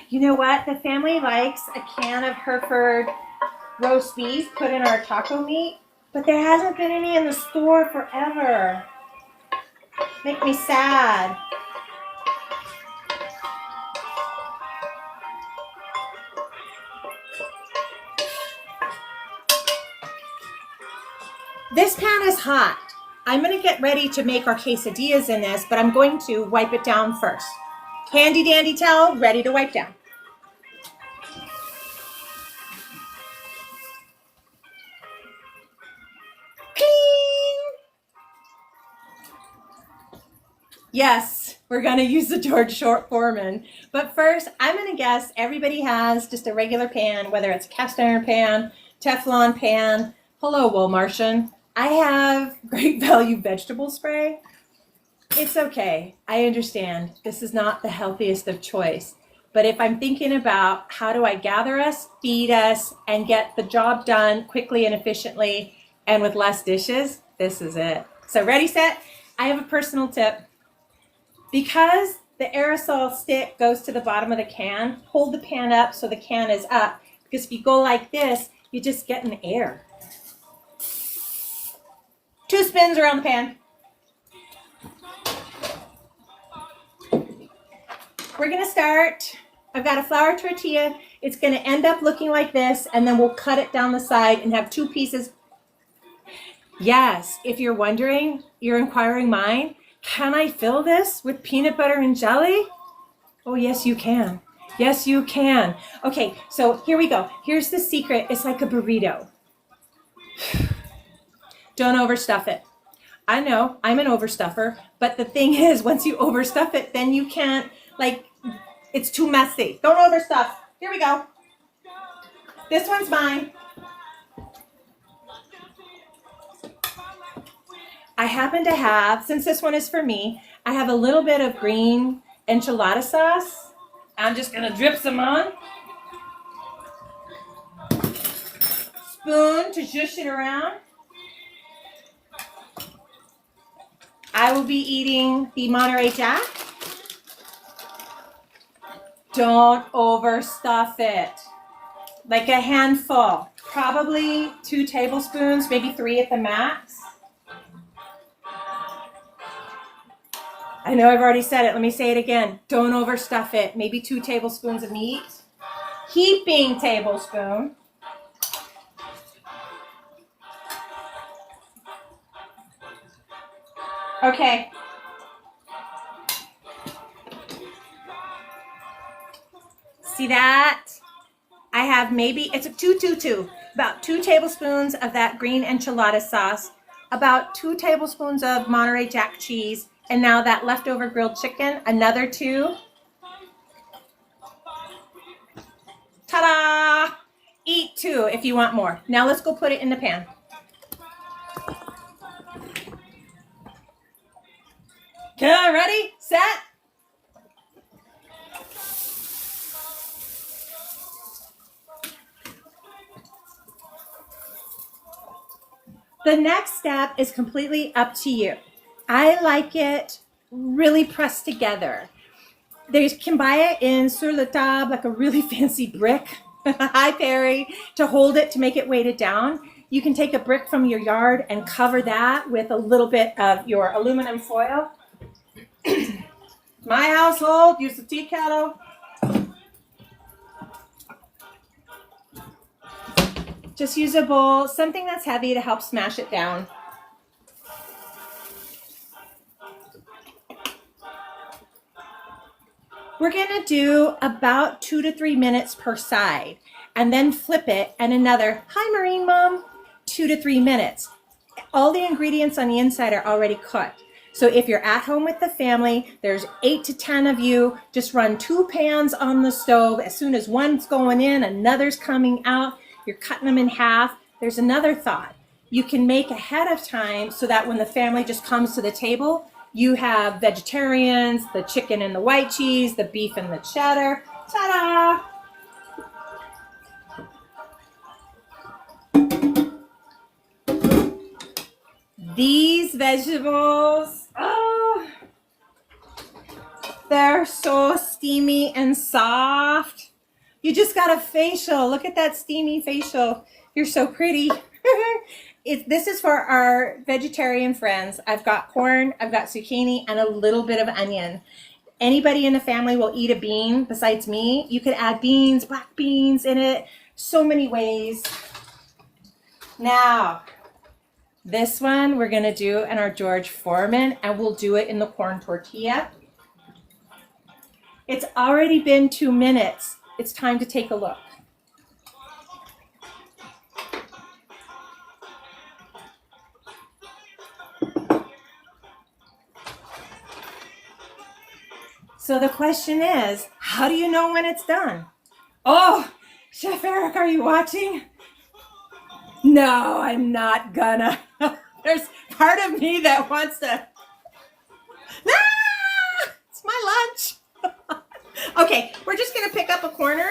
You know what? The family likes a can of Hereford roast beef put in our taco meat, but there hasn't been any in the store forever. Make me sad. This pan is hot. I'm going to get ready to make our quesadillas in this, but I'm going to wipe it down first. Handy dandy towel, ready to wipe down. Yes, we're going to use the George Foreman. But first, I'm going to guess everybody has just a regular pan, whether it's a cast iron pan, Teflon pan. Hello, Walmartian. I have Great Value vegetable spray. It's okay. I understand. This is not the healthiest of choice. But if I'm thinking about how do I gather us, feed us, and get the job done quickly and efficiently and with less dishes, this is it. So ready, set? I have a personal tip. Because the aerosol stick goes to the bottom of the can, hold the pan up so the can is up. Because if you go like this, you just get in air. 2 spins around the pan. We're going to start. I've got a flour tortilla. It's going to end up looking like this, and then we'll cut it down the side and have 2 pieces. Yes, if you're wondering, you're inquiring mind, can I fill this with peanut butter and jelly? Oh, yes, you can. Yes, you can. Okay, so here we go. Here's the secret. It's like a burrito. Don't overstuff it. I know, I'm an overstuffer, but the thing is, once you overstuff it, then you can't, it's too messy. Don't overstuff. Here we go. This one's mine. I happen to have, since this one is for me, I have a little bit of green enchilada sauce. I'm just going to drip some on. spoon to zhush it around. I will be eating the Monterey Jack. Don't overstuff it. Like a handful. Probably 2 tablespoons, maybe 3 at the max. I know I've already said it. Let me say it again. Don't overstuff it. Maybe 2 tablespoons of meat. Heaping tablespoon. Okay. See that? I have maybe, it's a 2-2-2. About 2 tablespoons of that green enchilada sauce. About 2 tablespoons of Monterey Jack cheese. And now that leftover grilled chicken, another 2. Ta-da! Eat 2 if you want more. Now let's go put it in the pan. Okay, ready, set. The next step is completely up to you. I like it really pressed together. They can buy it in sur la table, like a really fancy brick. Hi, Perry. To hold it, to make it weighted down. You can take a brick from your yard and cover that with a little bit of your aluminum foil. My household, use the tea kettle. Just use a bowl, something that's heavy to help smash it down. We're gonna do about 2 to 3 minutes per side and then flip it and another, hi Marine Mom, 2 to 3 minutes. All the ingredients on the inside are already cooked. So if you're at home with the family, there's 8 to 10 of you, just run 2 pans on the stove. As soon as one's going in, another's coming out. You're cutting them in half. There's another thought. You can make ahead of time so that when the family just comes to the table, you have vegetarians, the chicken and the white cheese, the beef and the cheddar. Ta-da! These vegetables, oh, they're so steamy and soft. You just got a facial. Look at that steamy facial. You're so pretty. This is for our vegetarian friends. I've got corn, I've got zucchini, and a little bit of onion. Anybody in the family will eat a bean besides me. You could add beans, black beans in it. So many ways. Now, this one we're gonna do in our George Foreman, and we'll do it in the corn tortilla. It's already been 2 minutes. It's time to take a look. So the question is, how do you know when it's done? Oh, Chef Eric, are you watching? No, I'm not gonna. There's part of me that wants to. Ah, it's my lunch. Okay, we're just gonna pick up a corner.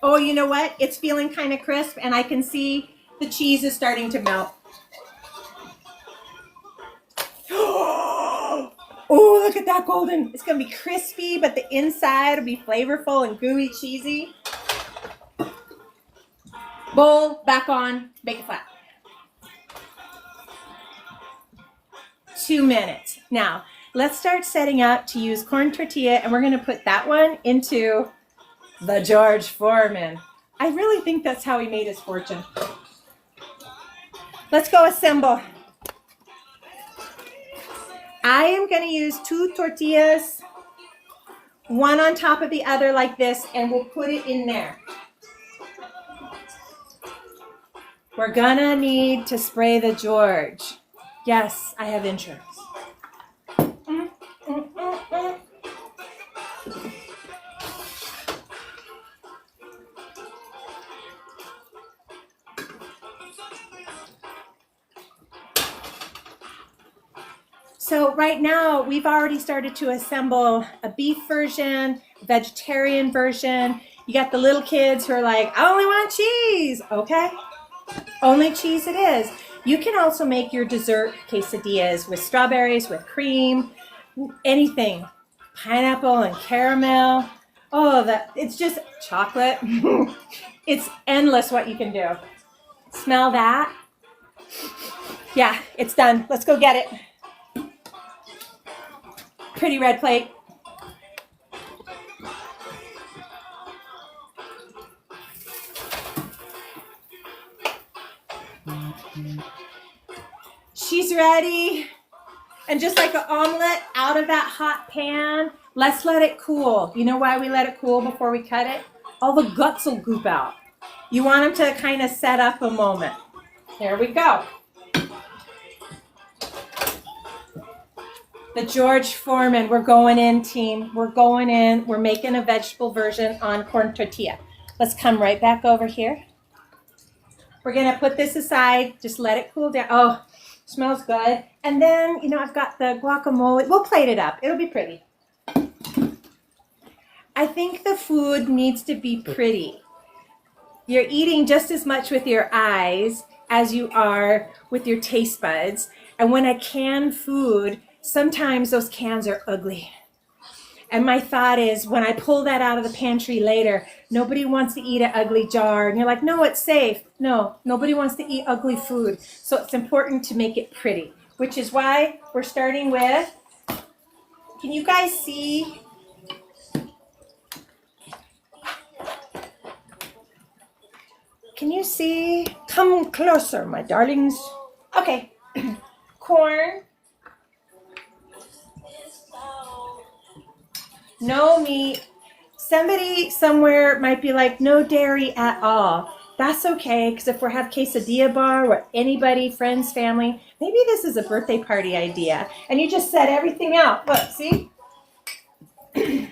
Oh, you know what? It's feeling kind of crisp, and I can see the cheese is starting to melt. Oh, look at that golden. It's gonna be crispy, but the inside will be flavorful and gooey, cheesy. Bowl, back on, make it flat. 2 minutes. Now, let's start setting up to use corn tortilla, and we're gonna put that one into the George Foreman. I really think that's how he made his fortune. Let's go assemble. I am going to use 2 tortillas, one on top of the other like this, and we'll put it in there. We're going to need to spray the George. Yes, I have insurance. So right now, we've already started to assemble a beef version, a vegetarian version. You got the little kids who are like, I only want cheese. Okay. Only cheese it is. You can also make your dessert quesadillas with strawberries, with cream, anything. Pineapple and caramel. Oh, it's just chocolate. It's endless what you can do. Smell that? Yeah, it's done. Let's go get it. Pretty red plate. She's ready. And just like an omelet out of that hot pan, let's let it cool. You know why we let it cool before we cut it? All the guts will goop out. You want them to kind of set up a moment. Here we go. The George Foreman, we're going in, team. We're going in. We're making a vegetable version on corn tortilla. Let's come right back over here. We're going to put this aside. Just let it cool down. Oh, smells good. And then, you know, I've got the guacamole. We'll plate it up. It'll be pretty. I think the food needs to be pretty. You're eating just as much with your eyes as you are with your taste buds. And when I can food, sometimes those cans are ugly. And my thought is, when I pull that out of the pantry later, nobody wants to eat an ugly jar. And you're like, no, it's safe. No, nobody wants to eat ugly food. So it's important to make it pretty, which is why we're starting with, can you guys see? Can you see? Come closer, my darlings. Okay, corn. No meat. Somebody somewhere might be like, no dairy at all. That's okay, because if we have quesadilla bar or anybody, friends, family, maybe this is a birthday party idea. And you just set everything out. Look, see? Pick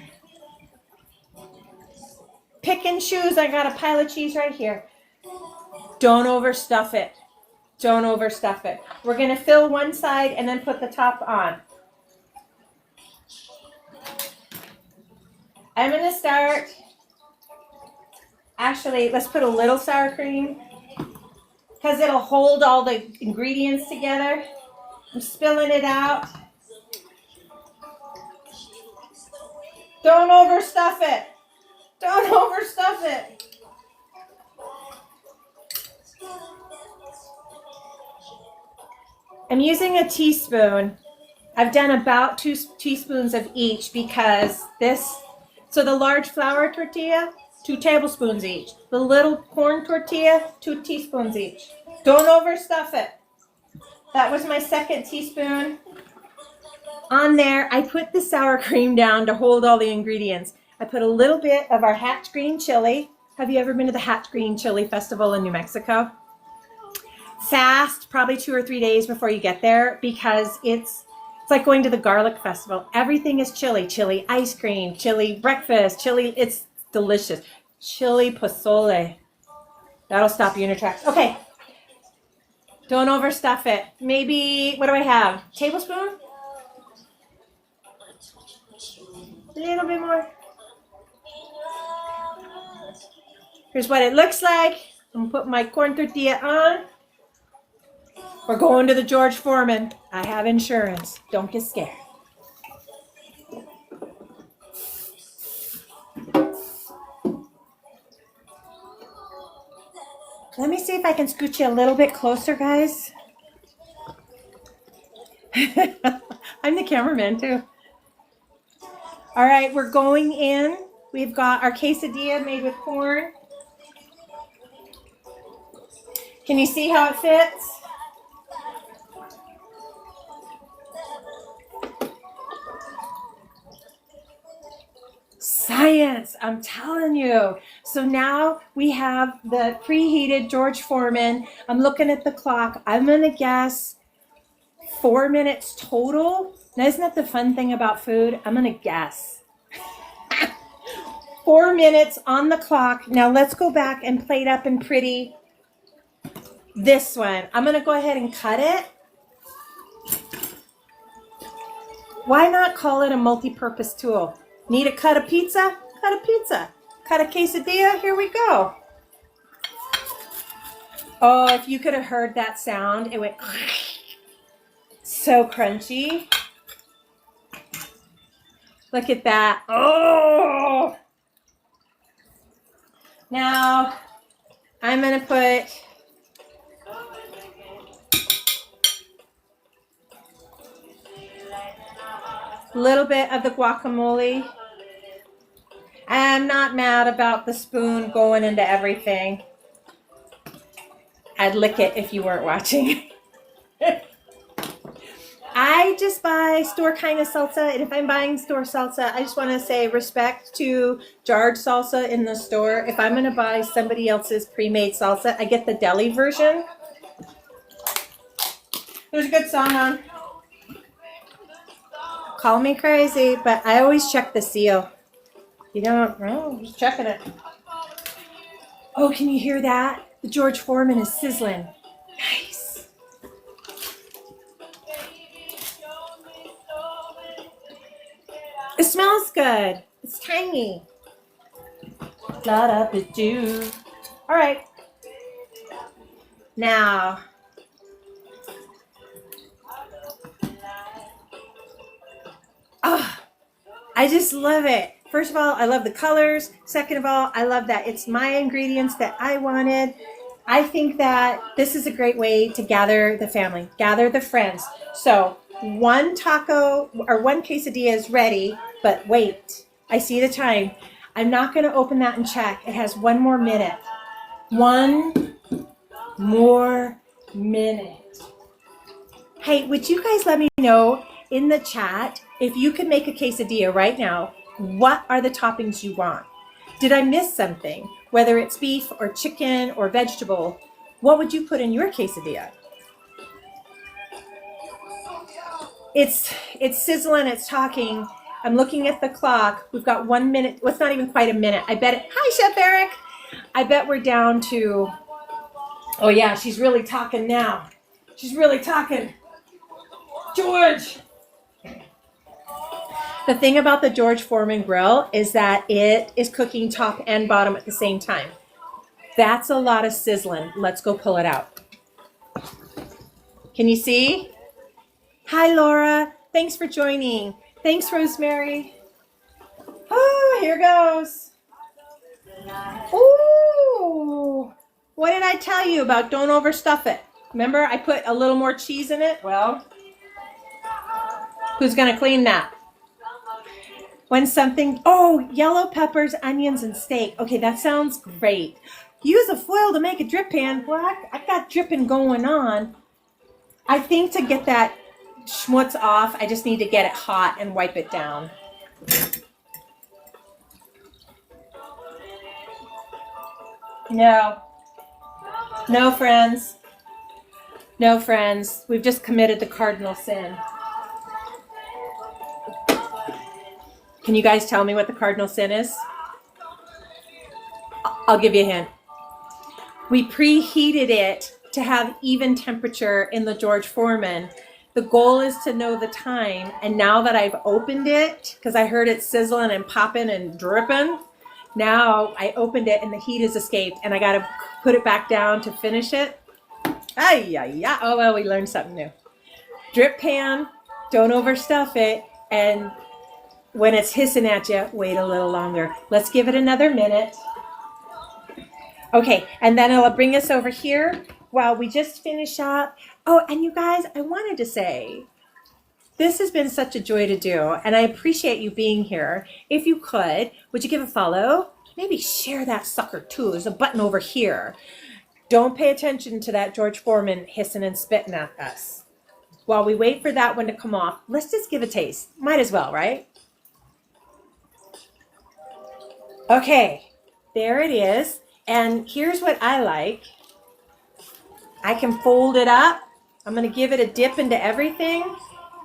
and choose. I got a pile of cheese right here. Don't overstuff it. Don't overstuff it. We're going to fill one side and then put the top on. I'm going to start, actually, let's put a little sour cream because it'll hold all the ingredients together. I'm spilling it out. Don't overstuff it. Don't overstuff it. I'm using a teaspoon. I've done about 2 teaspoons of each because so the large flour tortilla, 2 tablespoons each. The little corn tortilla, 2 teaspoons each. Don't overstuff it. That was my second teaspoon. On there, I put the sour cream down to hold all the ingredients. I put a little bit of our Hatch Green chili. Have you ever been to the Hatch Green Chili Festival in New Mexico? Fast, probably 2 or 3 days before you get there, because it's like going to the garlic festival. Everything is chili. Chili ice cream, chili breakfast, chili, it's delicious. Chili pozole. That'll stop you in your tracks. Okay. Don't overstuff it. Maybe, what do I have? Tablespoon? A little bit more. Here's what it looks like. I'm gonna put my corn tortilla on. We're going to the George Foreman. I have insurance. Don't get scared. Let me see if I can scoot you a little bit closer, guys. I'm the cameraman too. All right, we're going in. We've got our quesadilla made with corn. Can you see how it fits? Science, I'm telling you. So now we have the preheated George Foreman. I'm looking at the clock. I'm going to guess 4 minutes total. Now, isn't that the fun thing about food? I'm going to guess. 4 minutes on the clock. Now let's go back and plate up and pretty this one. I'm going to go ahead and cut it. Why not call it a multi-purpose tool? Need to cut a pizza? Cut a pizza. Cut a quesadilla? Here we go. Oh, if you could have heard that sound, it went so crunchy. Look at that. Oh! Now, I'm going to put a little bit of the guacamole. I'm not mad about the spoon going into everything. I'd lick it if you weren't watching. I just buy store kind of salsa, and if I'm buying store salsa, I just want to say respect to jarred salsa in the store. If I'm going to buy somebody else's pre-made salsa, I get the deli version. There's a good song on. Call me crazy, but I always check the seal. You don't, oh, just checking it. Oh, can you hear that? The George Foreman is sizzling. Nice. It smells good. It's tangy. La da ba doo. All right. Now, I just love it. First of all, I love the colors. Second of all, I love that it's my ingredients that I wanted. I think that this is a great way to gather the family, gather the friends. So one taco or one quesadilla is ready, but wait, I see the time. I'm not going to open that and check. It has one more minute. One more minute. Hey, would you guys let me know in the chat if you could make a quesadilla right now? What are the toppings you want? Did I miss something? Whether it's beef or chicken or vegetable, what would you put in your quesadilla? It's sizzling, it's talking. I'm looking at the clock. We've got 1 minute. Well, it's not even quite a minute. I bet it. Hi, Chef Eric. I bet we're down to, oh yeah, she's really talking now. She's really talking. George. The thing about the George Foreman grill is that it is cooking top and bottom at the same time. That's a lot of sizzling. Let's go pull it out. Can you see? Hi, Laura. Thanks for joining. Thanks, Rosemary. Oh, here goes. Ooh. What did I tell you about don't overstuff it? Remember, I put a little more cheese in it? Well, who's going to clean that? When something, oh, yellow peppers, onions, and steak. Okay, that sounds great. Use a foil to make a drip pan. Well, I got dripping going on. I think to get that schmutz off, I just need to get it hot and wipe it down. No. No, friends. No, friends. We've just committed the cardinal sin. Can you guys tell me what the cardinal sin is? I'll give you a hint. We preheated it to have even temperature in the George Foreman. The goal is to know the time. And now that I've opened it, because I heard it sizzling and popping and dripping, now I opened it and the heat has escaped and I got to put it back down to finish it. Ay. Oh, well, we learned something new. Drip pan, don't overstuff it. And when it's hissing at you, wait a little longer. Let's give it another minute. Okay, and then I'll bring us over here while we just finish up. Oh, and you guys, I wanted to say, this has been such a joy to do, and I appreciate you being here. If you could, would you give a follow? Maybe share that sucker too. There's a button over here. Don't pay attention to that George Foreman hissing and spitting at us. While we wait for that one to come off, let's just give a taste. Might as well, right? Okay, there it is. And here's what I like. I can fold it up. I'm going to give it a dip into everything.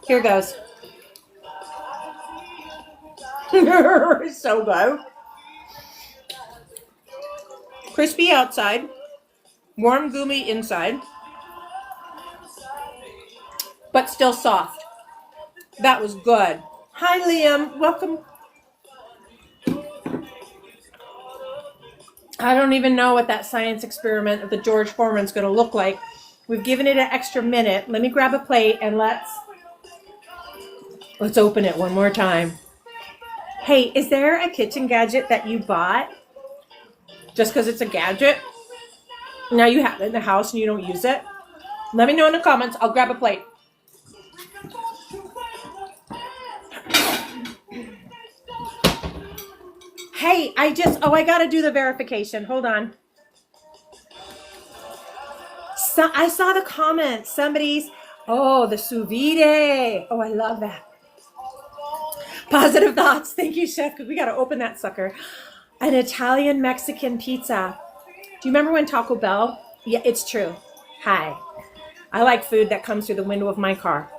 Here goes. So good. Crispy outside. Warm, gooey inside. But still soft. That was good. Hi, Liam. Welcome. I don't even know what that science experiment of the George Foreman's going to look like. We've given it an extra minute. Let me grab a plate and let's open it one more time. Hey, is there a kitchen gadget that you bought just because it's a gadget? Now you have it in the house and you don't use it? Let me know in the comments. I'll grab a plate. Hey, I got to do the verification. Hold on. So I saw the comments. Somebody's, the sous vide. Oh, I love that. Positive thoughts. Thank you, Chef, because we got to open that sucker. An Italian Mexican pizza. Do you remember when Taco Bell? Yeah, it's true. Hi. I like food that comes through the window of my car.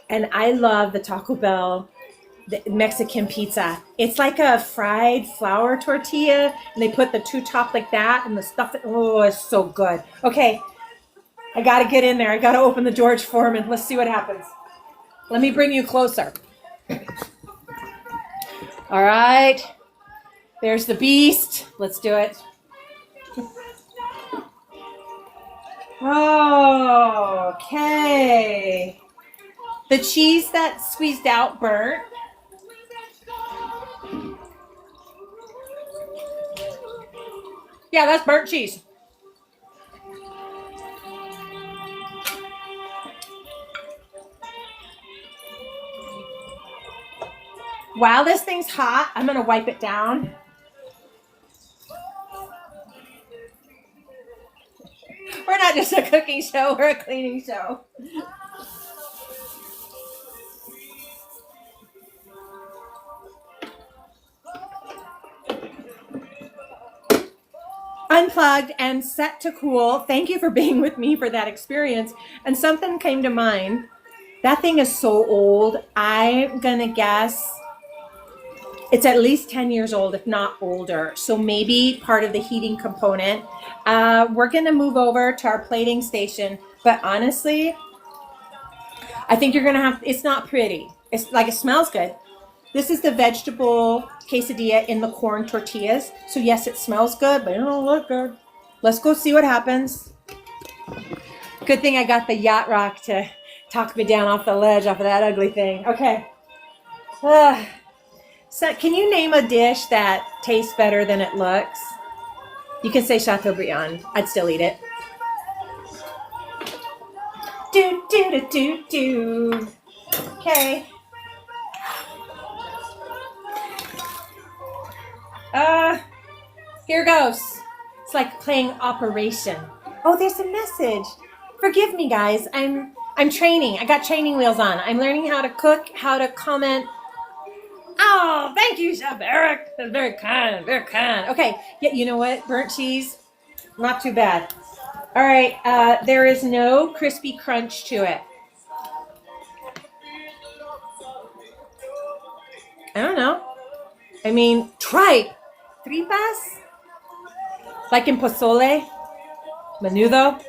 And I love the Taco Bell the Mexican pizza. It's like a fried flour tortilla, and they put the two top like that, and the stuff. Oh, it's so good. Okay, I got to get in there. I got to open the George Foreman. Let's see what happens. Let me bring you closer. All right. There's the beast. Let's do it. Okay. The cheese that squeezed out burnt. Yeah, that's burnt cheese. While this thing's hot, I'm going to wipe it down. We're not just a cooking show, we're a cleaning show. Unplugged and set to cool. Thank you for being with me for that experience. And something came to mind. That thing is so old. I'm going to guess it's at least 10 years old, if not older. So maybe part of the heating component. We're going to move over to our plating station. But honestly, I think you're going to have, it's not pretty. It's like, it smells good. This is the vegetable quesadilla in the corn tortillas. So yes, it smells good, but it don't look good. Let's go see what happens. Good thing I got the yacht rock to talk me down off the ledge off of that ugly thing. Okay. So can you name a dish that tastes better than it looks? You can say Chateaubriand. I'd still eat it. Do, do, do, do, do. Okay. Here goes. It's like playing Operation. Oh, there's a message. Forgive me, guys. I'm training. I got training wheels on. I'm learning how to cook, how to comment. Oh, thank you, Chef Eric. That's very kind, very kind. Okay, yeah, you know what? Burnt cheese, not too bad. All right, there is no crispy crunch to it. I don't know. I mean, tripe. Tripas? Like in pozole? Menudo?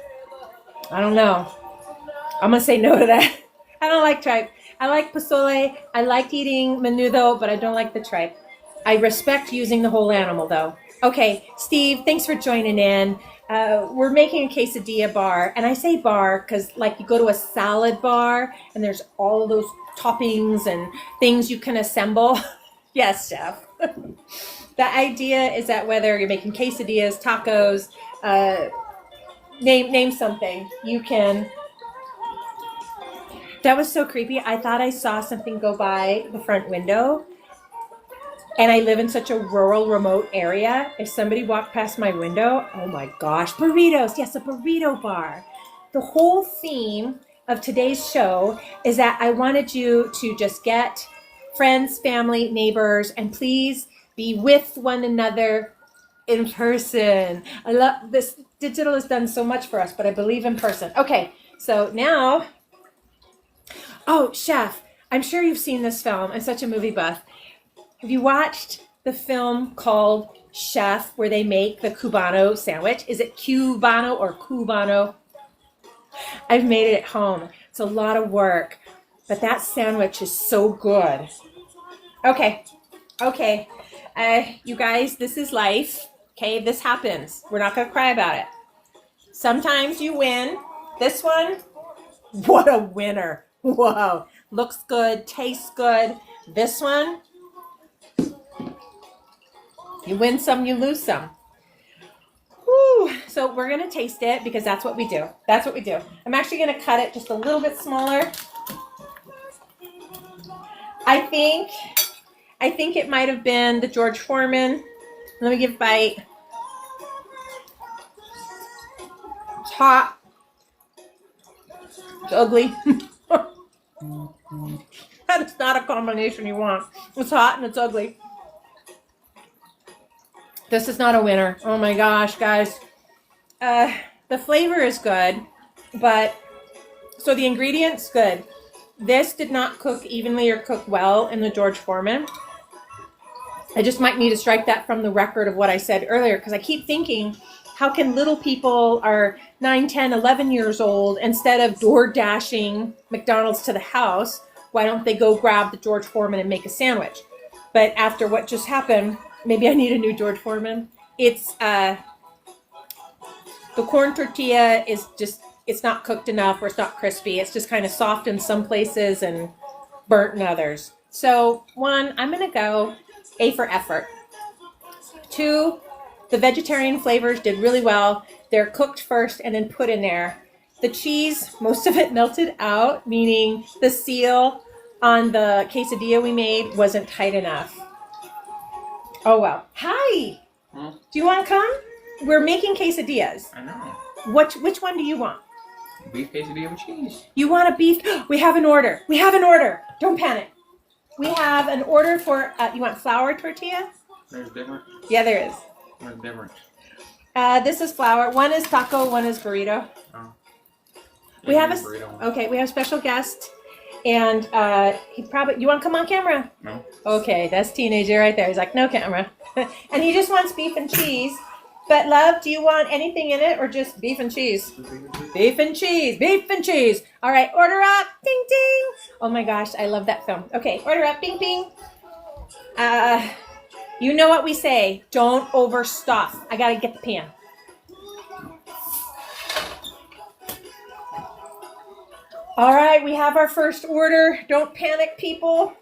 I don't know. I'm going to say no to that. I don't like tripe. I like pozole. I like eating menudo, but I don't like the tripe. I respect using the whole animal, though. Okay, Steve, thanks for joining in. We're making a quesadilla bar. And I say bar because, like, you go to a salad bar, and there's all of those toppings and things you can assemble. Yes, Chef. The idea is that whether you're making quesadillas, tacos, name something, you can. That was so creepy. I thought I saw something go by the front window. And I live in such a rural, remote area. If somebody walked past my window, oh my gosh, burritos. Yes, a burrito bar. The whole theme of today's show is that I wanted you to just get friends, family, neighbors, and please be with one another in person. I love this. Digital has done so much for us, but I believe in person. Okay, so now, oh, Chef, I'm sure you've seen this film. I'm such a movie buff. Have you watched the film called Chef, where they make the Cubano sandwich? Is it Cubano or Cubano? I've made it at home. It's a lot of work, but that sandwich is so good. Okay. You guys, this is life. Okay, this happens. We're not going to cry about it. Sometimes you win. This one, what a winner. Whoa. Looks good, tastes good. This one, you win some, you lose some. Whew. So we're going to taste it because that's what we do. That's what we do. I'm actually going to cut it just a little bit smaller. I think it might have been the George Foreman. Let me give a bite. It's hot. It's ugly. That is not a combination you want. It's hot and it's ugly. This is not a winner. Oh my gosh, guys. The flavor is good, but so the ingredients good. This did not cook evenly or cook well in the George Foreman. I just might need to strike that from the record of what I said earlier, because I keep thinking, how can little people are 9, 10, 11 years old, instead of door dashing McDonald's to the house, why don't they go grab the George Foreman and make a sandwich? But after what just happened, maybe I need a new George Foreman. It's the corn tortilla is just, it's not cooked enough, or it's not crispy. It's just kind of soft in some places and burnt in others. So 1, I'm going to go A for effort. 2, the vegetarian flavors did really well. They're cooked first and then put in there. The cheese, most of it melted out, meaning the seal on the quesadilla we made wasn't tight enough. Oh, well. Hi. Do you want to come? We're making quesadillas. I know. Which one do you want? Beef quesadilla with cheese. You want a beef? We have an order. We have an order. Don't panic. We have an order for, you want flour tortilla? There's different. Yeah, there is. There's different. This is flour. One is taco, one is burrito. Oh. We have burrito. okay, we have a special guest. And he probably, you want to come on camera? No. Okay, that's teenager right there. He's like, no camera. And he just wants beef and cheese. But love, do you want anything in it or just beef and cheese? Beef and cheese, beef and cheese. All right, order up, ding, ding. Oh my gosh, I love that film. Okay, order up, bing, bing. You know what we say, don't overstuff. I gotta get the pan. All right, we have our first order. Don't panic, people.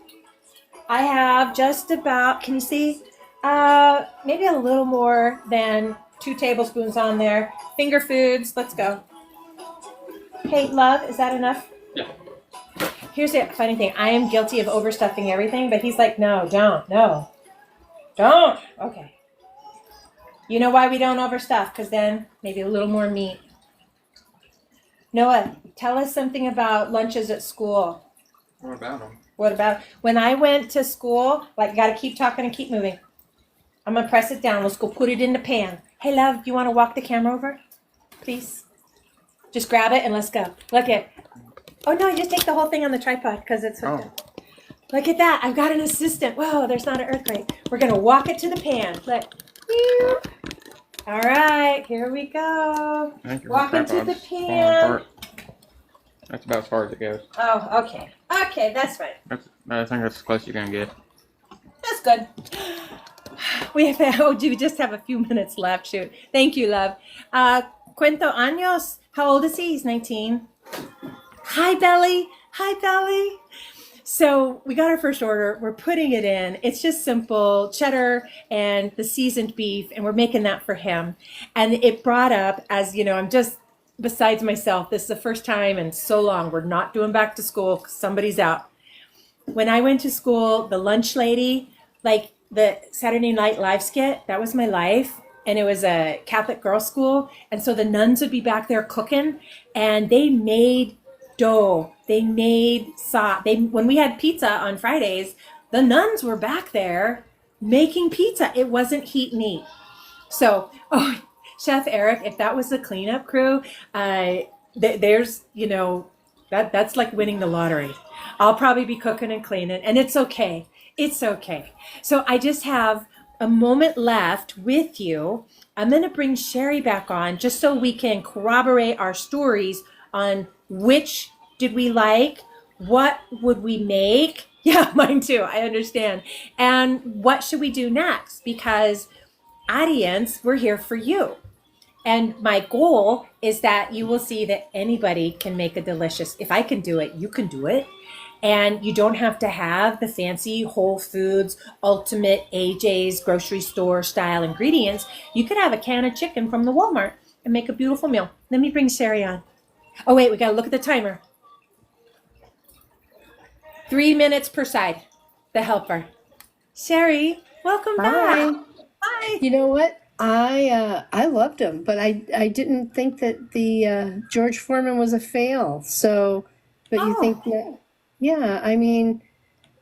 I have just about, can you see? Maybe a little more than 2 tablespoons on there. Finger foods, let's go. Hey, love, is that enough? Yeah. Here's the funny thing. I am guilty of overstuffing everything, but he's like, no, don't. Okay. You know why we don't overstuff? Because then maybe a little more meat. Noah, tell us something about lunches at school. What about them? What about when I went to school? Like, got to keep talking and keep moving. I'm gonna press it down. Let's go put it in the pan. Hey, love, you want to walk the camera over, please? Just grab it and let's go. Look at. Oh no, just take the whole thing on the tripod because it's. Oh. Look at that! I've got an assistant. Whoa, there's not an earthquake. We're gonna walk it to the pan. Look. All right, here we go. Walk into the pan. That's about as far as it goes. Oh, okay. Okay, that's fine. I think that's as close you're gonna get. That's good. We just have a few minutes left. Shoot. Thank you, love. Cuento años. How old is he? He's 19. Hi, Belly. Hi, Belly. So we got our first order. We're putting it in. It's just simple cheddar and the seasoned beef, and we're making that for him. And it brought up, as you know, I'm just besides myself. This is the first time in so long. We're not doing back to school because somebody's out. When I went to school, the lunch lady, like the Saturday Night Live skit, that was my life. And it was a Catholic girls' school. And so the nuns would be back there cooking, and they made dough. They made sauce. When we had pizza on Fridays, the nuns were back there making pizza. It wasn't heat and eat. So, Chef Eric, if that was the cleanup crew, there's, that's like winning the lottery. I'll probably be cooking and cleaning, and it's okay. It's okay. So I just have a moment left with you. I'm going to bring Sherry back on just so we can corroborate our stories on which did we like, what would we make? Yeah, mine too. I understand. And what should we do next? Because audience, we're here for you. And my goal is that you will see that anybody can make a delicious, if I can do it, you can do it. And you don't have to have the fancy Whole Foods, ultimate AJ's grocery store style ingredients. You could have a can of chicken from the Walmart and make a beautiful meal. Let me bring Sherry on. Oh, wait, we got to look at the timer. 3 minutes per side. The helper. Sherry, welcome back. Hi. You know what? I loved them, but I didn't think that the George Foreman was a fail. So, but you think that? Yeah, I mean,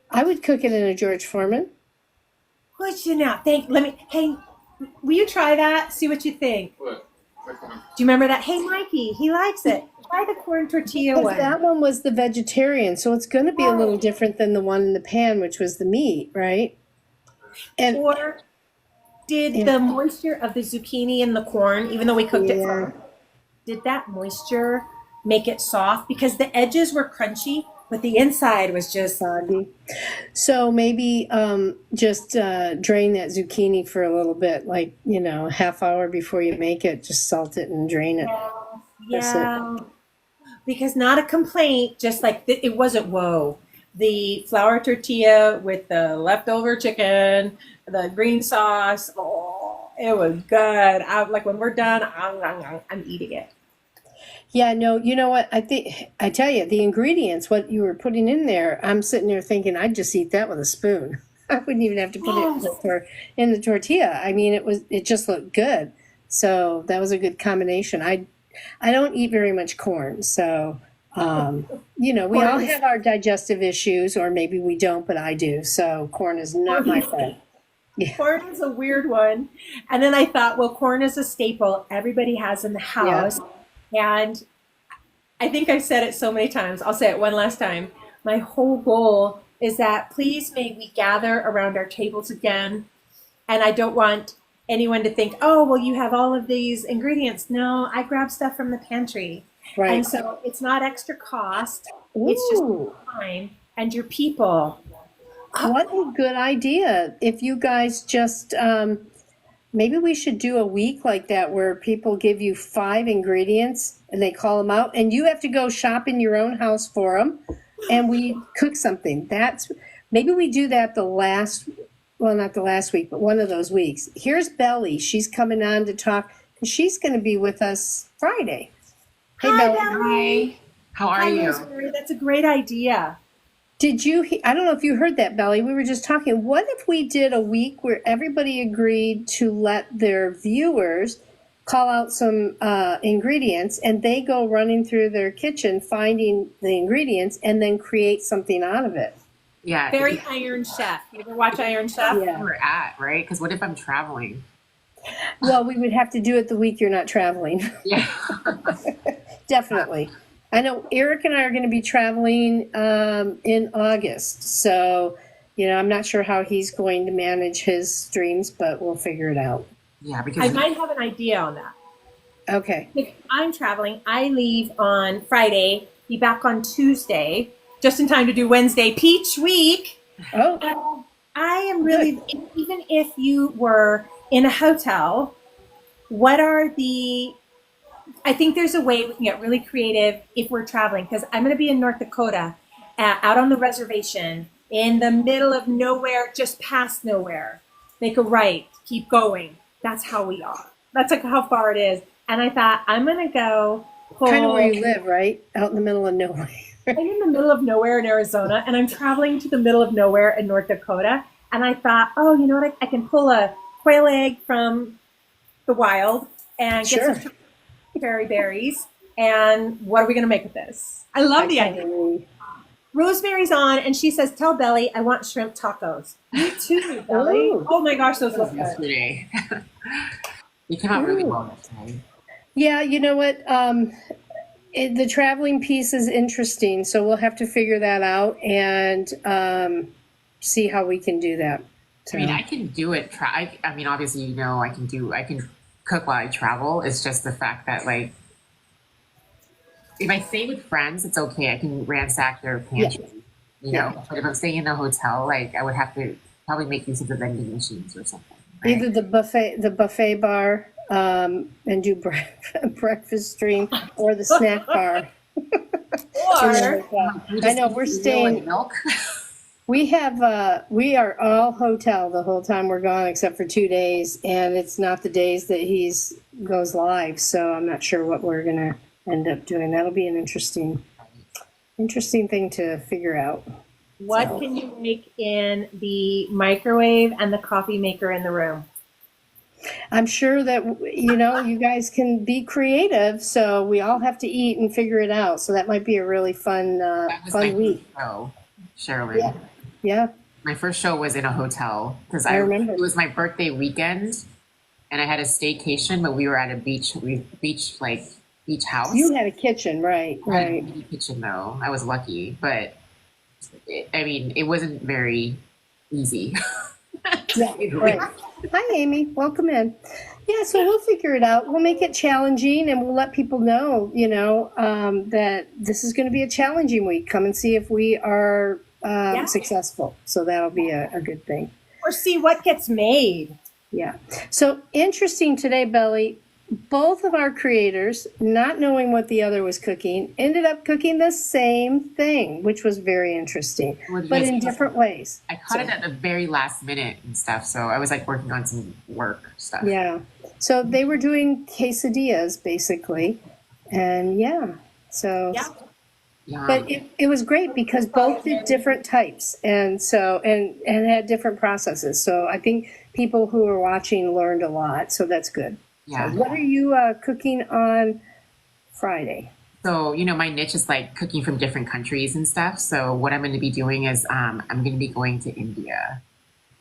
I would cook it in a George Foreman. Would you now? Hey, will you try that? See what you think. What? Which one? Do you remember that? Hey, Mikey, he likes it. Try the corn tortilla But one. that one was the vegetarian, so it's going to be a little different than the one in the pan, which was the meat, right? And Or did the moisture of the zucchini and the corn, even though we cooked it first, did that moisture make it soft? Because the edges were crunchy, but the inside was just soggy. So maybe just drain that zucchini for a little bit, like, a half hour before you make it. Just salt it and drain it. Yeah. Because not a complaint, just like it wasn't whoa. The flour tortilla with the leftover chicken, the green sauce, it was good. Like when we're done, I'm eating it. Yeah, no, you know what? I tell you, the ingredients, what you were putting in there, I'm sitting there thinking I'd just eat that with a spoon. I wouldn't even have to put it in the tortilla. I mean, it just looked good. So that was a good combination. I don't eat very much corn, so we all have our digestive issues, or maybe we don't, but I do. So corn is not my friend. Yeah. Corn is a weird one. And then I thought, well, corn is a staple everybody has in the house. Yeah. And I think I've said it so many times. I'll say it one last time. My whole goal is that please may we gather around our tables again. And I don't want anyone to think, oh, well, you have all of these ingredients. No, I grab stuff from the pantry. Right. And so it's not extra cost. It's just time and your people. What a good idea. If you guys just, maybe we should do a week like that where people give you 5 ingredients and they call them out and you have to go shop in your own house for them and we cook something. Maybe we do that not the last week, but one of those weeks. Here's Belly. She's coming on to talk. She's going to be with us Friday. Hey, Hi, Belly. Belly. How are you? Rosemary. That's a great idea. Did you, I don't know if you heard that, Belly. We were just talking. What if we did a week where everybody agreed to let their viewers call out some ingredients and they go running through their kitchen finding the ingredients and then create something out of it? Yeah. Very Iron Chef. You ever watch Iron Chef? Yeah. We're at, right? Because what if I'm traveling? Well, we would have to do it the week you're not traveling. Yeah. Definitely. I know Eric and I are going to be traveling in August. So, I'm not sure how he's going to manage his streams, but we'll figure it out. Yeah, because I might have an idea on that. Okay. If I'm traveling, I leave on Friday, be back on Tuesday, just in time to do Wednesday Peach Week. Oh. I am really, even if you were in a hotel, I think there's a way we can get really creative if we're traveling, because I'm going to be in North Dakota, out on the reservation, in the middle of nowhere, just past nowhere. Make a right, keep going. That's how we are. That's like how far it is. And I thought, I'm going to go. Kind of where you live, right? Out in the middle of nowhere. I'm in the middle of nowhere in Arizona, and I'm traveling to the middle of nowhere in North Dakota. And I thought, oh, you know what? I can pull a quail egg from the wild and get some cherry berries. And what are we going to make with this? I love the idea. Rosemary's on, and she says, tell Belly I want shrimp tacos. You too, Belly. Oh my gosh, those look good. yesterday. You came out really well yesterday. Yeah, you know what? The traveling piece is interesting, so we'll have to figure that out and see how we can do that. So. I mean, I can do it. I mean, obviously, I can cook while I travel. It's just the fact that, like, if I stay with friends, it's okay. I can ransack their pantry, But if I'm staying in a hotel, like, I would have to probably make use of the vending machines or something. right? Either the buffet bar, and do breakfast stream, or the snack bar. Or I know we're staying. Milk. We are all hotel the whole time we're gone, except for 2 days, and it's not the days that he's goes live. So I'm not sure what we're gonna end up doing. That'll be an interesting thing to figure out. what can you make in the microwave and the coffee maker in the room? I'm sure that you guys can be creative, so we all have to eat and figure it out. So that might be a really fun That was my fun week. first show, Sherilyn. Yeah. My first show was in a hotel because I remember. It was my birthday weekend, and I had a staycation, but we were at a beach house. You had a kitchen, right? I had a Right. mini kitchen though. I was lucky, but it wasn't very easy. Yeah, right. Hi, Amy. Welcome in. Yeah, so we'll figure it out. We'll make it challenging, and we'll let people know, that this is going to be a challenging week. Come and see if we are successful. So that'll be a good thing. Or see what gets made. Yeah. So interesting today, Belly. Both of our creators, not knowing what the other was cooking, ended up cooking the same thing, which was very interesting, but in different ways. I caught it at the very last minute and stuff, so I was like working on some work stuff. Yeah. So they were doing quesadillas basically, and so. Yeah. Yeah. But it was great because both did different types, and so and had different processes. So I think people who were watching learned a lot. So that's good. Yeah. So what are you cooking on Friday? So, my niche is like cooking from different countries and stuff. So what I'm going to be doing is I'm going to be going to India.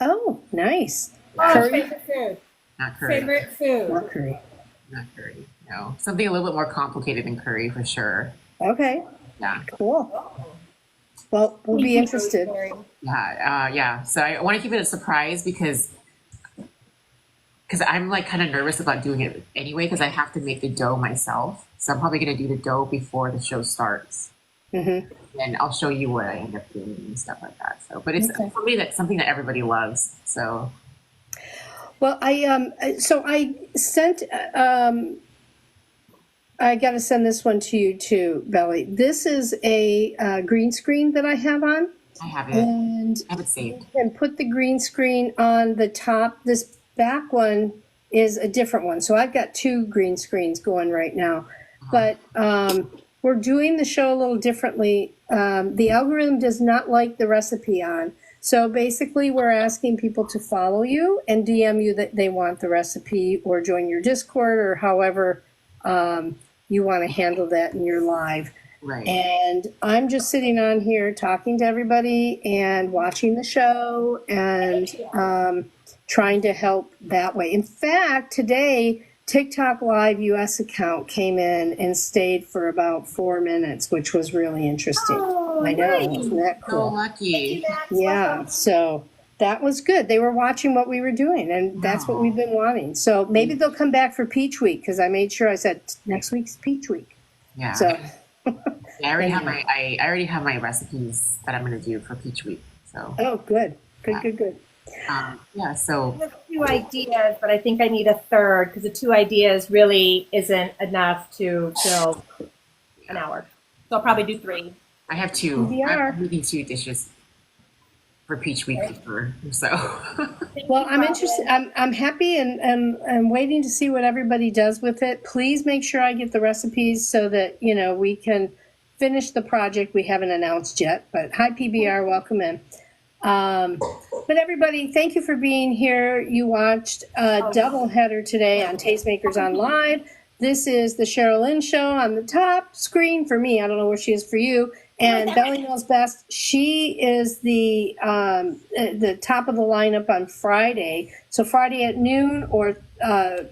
Oh, nice. Oh, Curry? favorite food. Not curry. Favorite food. Not curry. Not curry. No. Something a little bit more complicated than curry for sure. Okay, Yeah. cool. Well, we'll be interested. Yeah. So I want to keep it a surprise because I'm like kind of nervous about doing it anyway because I have to make the dough myself. So I'm probably going to do the dough before the show starts. Mm-hmm. And I'll show you what I end up doing and stuff like that. So, but it's Okay. for me that's something that everybody loves. So Well, I sent. I got to send this one to you too, Belly. This is a green screen that I have on, I have it. and I have it saved. and put the green screen on the top. This back one is a different one. So I've got two green screens going right now. But we're doing the show a little differently. The algorithm does not like the recipe on. So basically we're asking people to follow you and DM you that they want the recipe or join your Discord or however you want to handle that in your live. Right. And I'm just sitting on here talking to everybody and watching the show and trying to help that way. In fact, today, TikTok Live US account came in and stayed for about 4 minutes, which was really interesting. Oh, I know, nice. isn't that So cool? lucky. Yeah, so that was good. They were watching what we were doing, and that's what we've been wanting. So maybe they'll come back for Peach Week because I made sure I said next week's Peach Week. Yeah. So I already have I already have my recipes that I'm going to do for Peach Week. So oh, good. yeah. So I have 2 ideas, but I think I need a third because the 2 ideas really isn't enough to fill an hour. So I'll probably do 3. I have 2. PBR. I'm making 2 dishes for Peach Week for sure. So Well, I'm interested. I'm happy and waiting to see what everybody does with it. Please make sure I get the recipes so that we can finish the project we haven't announced yet. But hi PBR, welcome in. But everybody, thank you for being here. You watched a double header today on Tastemakers on Live. This is the Cheryl Lynn Show on the top screen for me. I don't know where she is for you. And Belly Knows Best. She is the top of the lineup on Friday. So Friday at noon or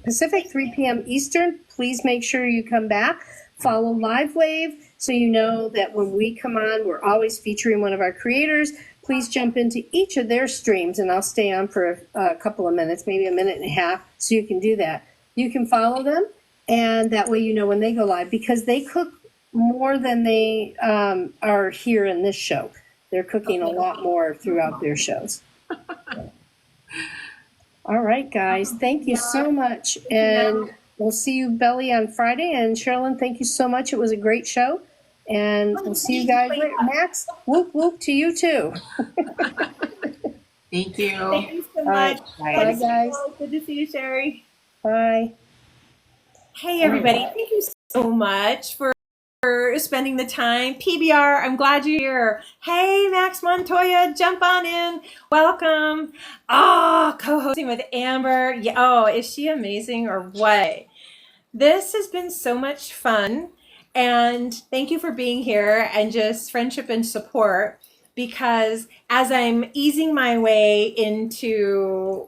Pacific, 3 p.m. Eastern. Please make sure you come back. Follow Live Wave so you know that when we come on, we're always featuring one of our creators. Please jump into each of their streams, and I'll stay on for a couple of minutes, maybe a minute and a half, so you can do that. You can follow them, and that way you know when they go live, because they cook more than they are here in this show. They're cooking a lot more throughout their shows. All right, guys. Thank you so much. And we'll see you, Belly, on Friday. And Sherilyn, thank you so much. It was a great show. And we'll see you guys later. Max, whoop, whoop to you too. Thank you. Thank you so All right. much. Bye, guys. Good to see you, Sherry. Bye. Hey, everybody. Thank you so much for spending the time. PBR, I'm glad you're here. Hey, Max Montoya, jump on in. Welcome. Oh, co-hosting with Amber. Yeah, oh, is she amazing or what? This has been so much fun. And thank you for being here and just friendship and support, because as I'm easing my way into,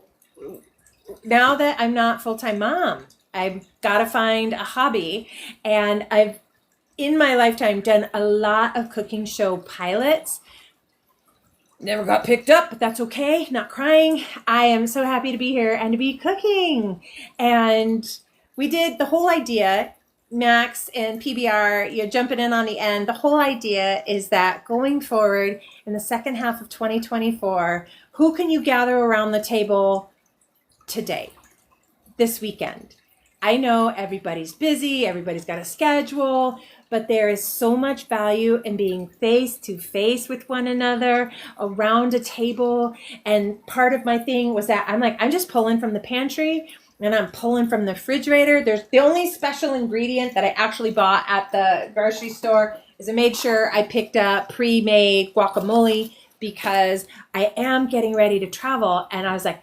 now that I'm not full-time mom, I've got to find a hobby. And I've, in my lifetime, done a lot of cooking show pilots. Never got picked up, but that's okay. Not crying. I am so happy to be here and to be cooking. And we did the whole idea, Max and PBR, you're jumping in on the end. The whole idea is that going forward in the second half of 2024, who can you gather around the table today, this weekend? I know everybody's busy, everybody's got a schedule, but there is so much value in being face to face with one another around a table. And part of my thing was that I'm just pulling from the pantry and I'm pulling from the refrigerator. There's the only special ingredient that I actually bought at the grocery store is I made sure I picked up pre-made guacamole, because I am getting ready to travel. And I was like,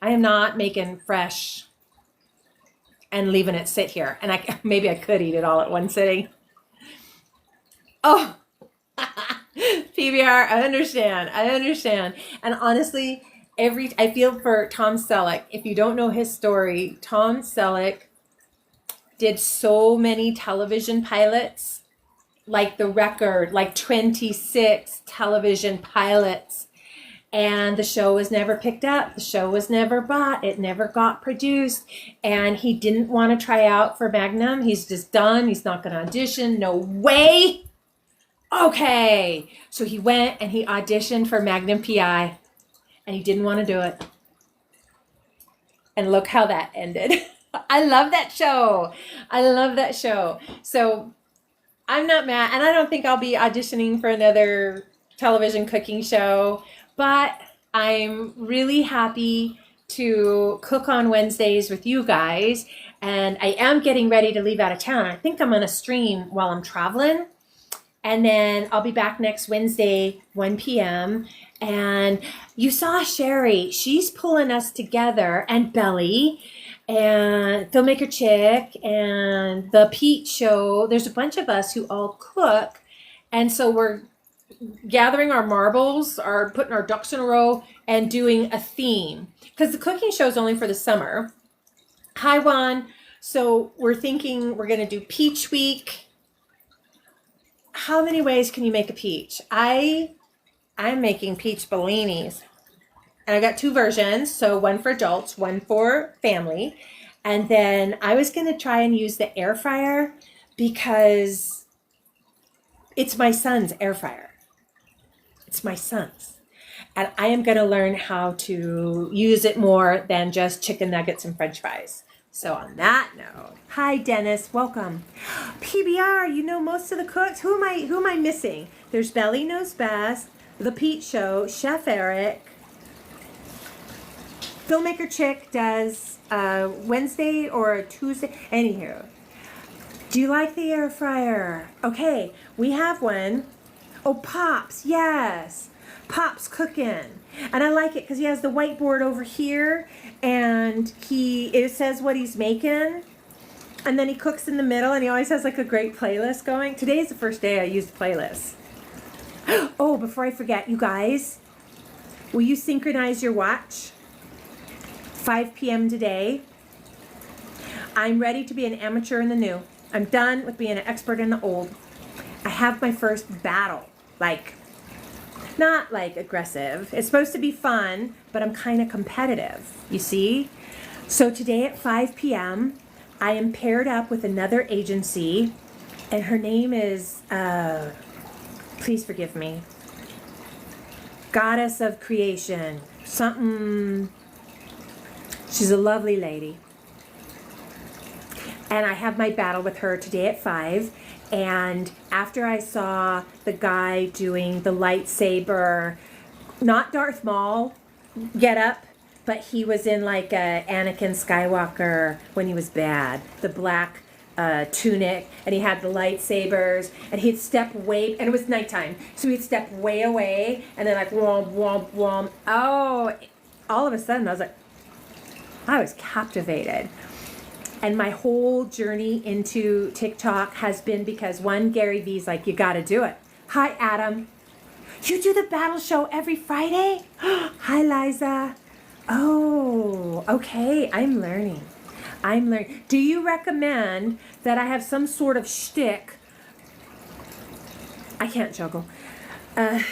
I am not making fresh and leaving it sit here. And maybe I could eat it all at one sitting. Oh, PBR, I understand. And honestly, I feel for Tom Selleck. If you don't know his story, Tom Selleck did so many television pilots, like The Record, like 26 television pilots. And the show was never picked up. The show was never bought. It never got produced. And he didn't want to try out for Magnum. He's just done. He's not going to audition. No way. Okay. So he went and he auditioned for Magnum PI. And he didn't want to do it. And look how that ended. I love that show. So I'm not mad. And I don't think I'll be auditioning for another television cooking show. But I'm really happy to cook on Wednesdays with you guys. And I am getting ready to leave out of town. I think I'm going to stream while I'm traveling. And then I'll be back next Wednesday, 1 p.m. And you saw Sherry. She's pulling us together, and Belly and Filmmaker Chick and the Pete Show. There's a bunch of us who all cook. And so we're gathering our marbles, are putting our ducks in a row and doing a theme, because the cooking show is only for the summer. Hi, Juan. So we're thinking we're going to do Peach Week. How many ways can you make a peach? I'm making peach bellinis, and I got two versions. So one for adults, one for family. And then I was going to try and use the air fryer, because it's my son's air fryer. It's my son's. And I am going to learn how to use it more than just chicken nuggets and french fries. So on that note, hi, Dennis. Welcome. PBR, you know most of the cooks. Who am I missing? There's Belly Knows Best, The Pete Show, Chef Eric. Filmmaker Chick does Wednesday or Tuesday. Anywho, do you like the air fryer? Okay, we have one. Oh, Pops, yes. Pops cooking. And I like it because he has the whiteboard over here, and it says what he's making. And then he cooks in the middle, and he always has like a great playlist going. Today's the first day I used playlists. Oh, before I forget, you guys, will you synchronize your watch? 5 p.m. today. I'm ready to be an amateur in the new. I'm done with being an expert in the old. I have my first battle. Not like aggressive. It's supposed to be fun, but I'm kind of competitive, you see? So today at 5 p.m., I am paired up with another agency, and her name is, please forgive me, Goddess of Creation. Something, She's a lovely lady. And I have my battle with her today at 5. And after I saw the guy doing the lightsaber, not Darth Maul get up, but he was in like a Anakin Skywalker when he was bad. The black tunic, and he had the lightsabers, and he'd step way, and it was nighttime, so he'd step way away, and then like womp, womp, womp. Oh, all of a sudden I was captivated. And my whole journey into TikTok has been because one, Gary Vee's like, you got to do it. Hi, Adam. You do the battle show every Friday? Hi, Liza. Oh, okay. I'm learning. Do you recommend that I have some sort of shtick? I can't juggle. Gosh,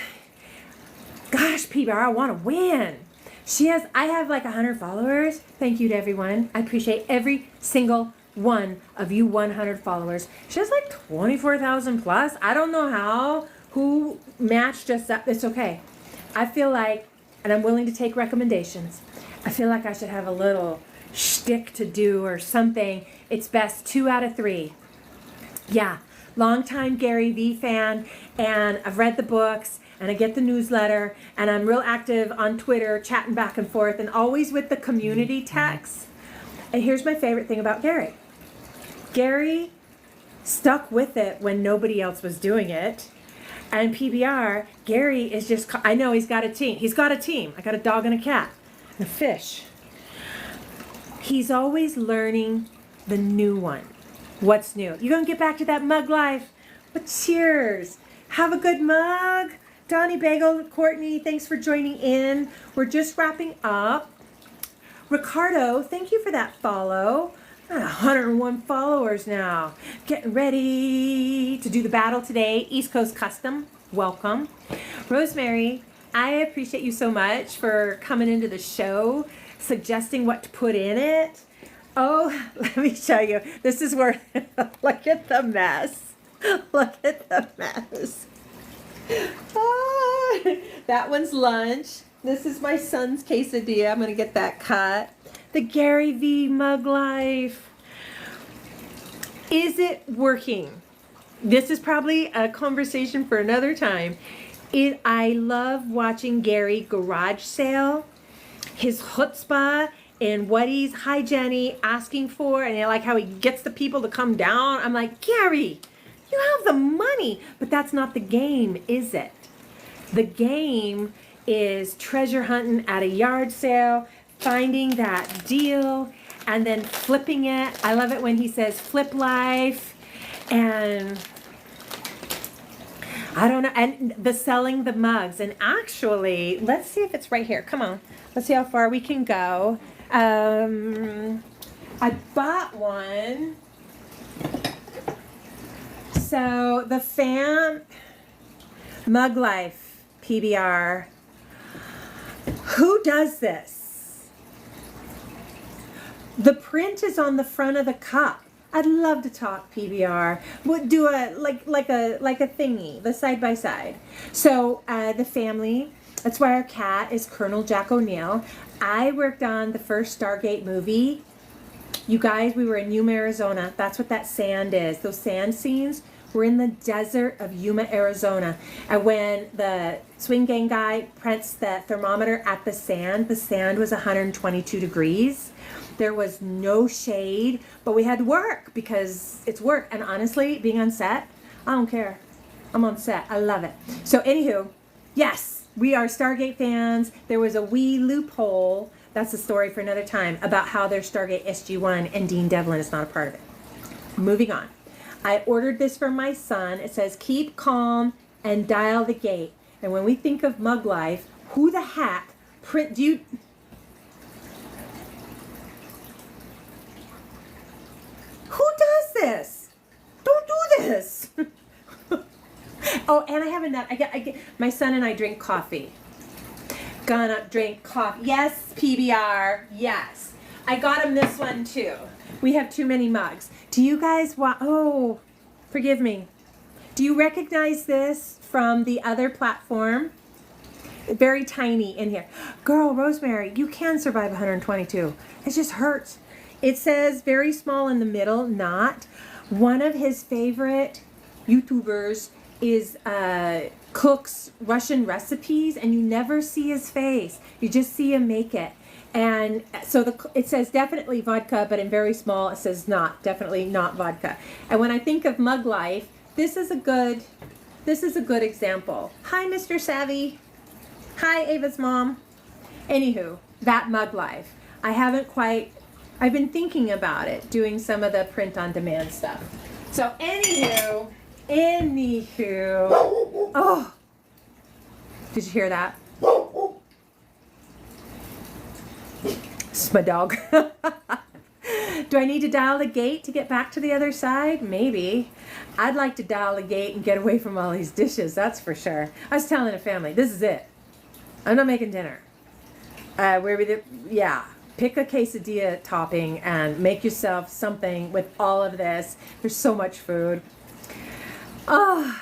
PBR, I want to win. I have like 100 followers. Thank you to everyone. I appreciate every single one of you 100 followers. She has like 24,000 plus. I don't know who matched us up. It's okay. I feel like, and I'm willing to take recommendations, I feel like I should have a little shtick to do or something. It's best 2 out of 3. Yeah, longtime Gary Vee fan, and I've read the books, and I get the newsletter, and I'm real active on Twitter, chatting back and forth, and always with the community texts. And here's my favorite thing about Gary. Gary stuck with it when nobody else was doing it. And PBR, Gary is just, I know he's got a team. He's got a team. I got a dog and a cat and a fish. He's always learning the new one. What's new? You gonna get back to that mug life? But cheers. Have a good mug. Donnie Bagel, Courtney, thanks for joining in. We're just wrapping up. Ricardo, thank you for that follow. 101 followers now. Getting ready to do the battle today. East Coast Custom, welcome. Rosemary, I appreciate you so much for coming into the show, suggesting what to put in it. Oh, let me show you. This is where, look at the mess. Look at the mess. Ah, that one's lunch. This is my son's quesadilla. I'm going to get that cut. The Gary V mug life. Is it working? This is probably a conversation for another time. I love watching Gary garage sale, his chutzpah, and what he's, hi Jenny, asking for, and I like how he gets the people to come down. I'm like, Gary, you have the money, but that's not the game, is it? The game is treasure hunting at a yard sale, finding that deal, and then flipping it. I love it when he says flip life, and I don't know, and the selling the mugs. And actually, let's see if it's right here. Come on, let's see how far we can go. I bought one. So the fan mug life PBR. Who does this? The print is on the front of the cup. I'd love to talk PBR. Would do a like a thingy, the side by side. So the family. That's why our cat is Colonel Jack O'Neill. I worked on the first Stargate movie. You guys, we were in Yuma, Arizona. That's what that sand is. Those sand scenes. We're in the desert of Yuma, Arizona. And when the swing gang guy pressed the thermometer at the sand was 122 degrees. There was no shade, but we had to work because it's work. And honestly, being on set, I don't care. I'm on set. I love it. So anywho, yes, we are Stargate fans. There was a wee loophole. That's a story for another time about how there's Stargate SG-1 and Dean Devlin is not a part of it. Moving on. I ordered this for my son. It says, keep calm and dial the gate. And when we think of mug life, who the heck do you... Who does this? Don't do this. Oh, and I have enough. I get. My son and I drink coffee. Gonna drink coffee. Yes, PBR. Yes. I got him this one too. We have too many mugs. Do you guys want, oh, forgive me. Do you recognize this from the other platform? very tiny in here. Girl, Rosemary, you can survive 122. It just hurts. It says very small in the middle, not. One of his favorite YouTubers is cooks Russian recipes, and you never see his face. You just see him make it. And so it says definitely vodka, but in very small it says not, definitely not vodka. And when I think of mug life, this is a good example. Hi, Mr. Savvy. Hi, Ava's mom. Anywho, that mug life. I've been thinking about it, doing some of the print on demand stuff. So anywho, oh, did you hear that? It's my dog. Do I need to dial the gate to get back to the other side? Maybe. I'd like to dial the gate and get away from all these dishes, that's for sure. I was telling the family, this is it. I'm not making dinner. Pick a quesadilla topping and make yourself something with all of this. There's so much food. Oh,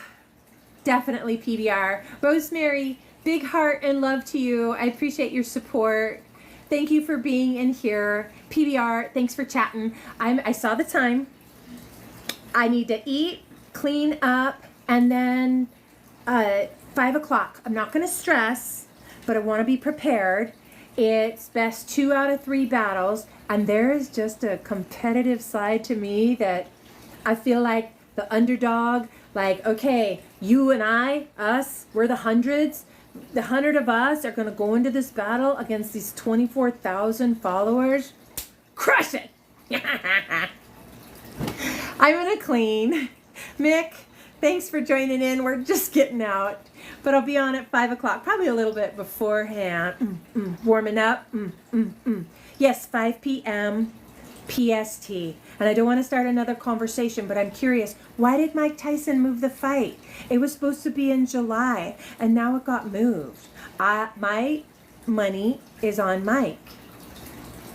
definitely PBR. Rosemary, big heart and love to you. I appreciate your support. Thank you for being in here. PBR, thanks for chatting. I saw the time. I need to eat, clean up, and then 5 o'clock. I'm not going to stress, but I want to be prepared. It's best 2 out of 3 battles, and there is just a competitive side to me that I feel like the underdog, like, okay, you and us, we're the hundreds. The 100 of us are going to go into this battle against these 24,000 followers. Crush it! I'm going to clean. Mick, thanks for joining in. We're just getting out. But I'll be on at 5 o'clock, probably a little bit beforehand. Warming up. Yes, 5 p.m. PST. And I don't want to start another conversation, but I'm curious. Why did Mike Tyson move the fight? It was supposed to be in July, and now it got moved. My money is on Mike.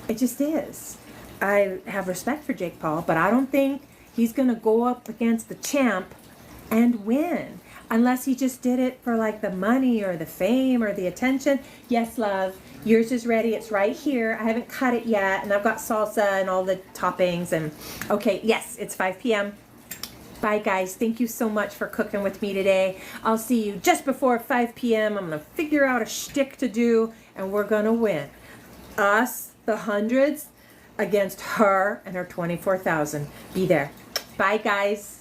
It just is. I have respect for Jake Paul, but I don't think he's going to go up against the champ and win. Unless he just did it for like the money or the fame or the attention. Yes, love. Yours is ready. It's right here. I haven't cut it yet. And I've got salsa and all the toppings. And okay, yes, it's 5 p.m. Bye, guys. Thank you so much for cooking with me today. I'll see you just before 5 p.m. I'm going to figure out a shtick to do, and we're going to win. Us, the hundreds, against her and her 24,000. Be there. Bye, guys.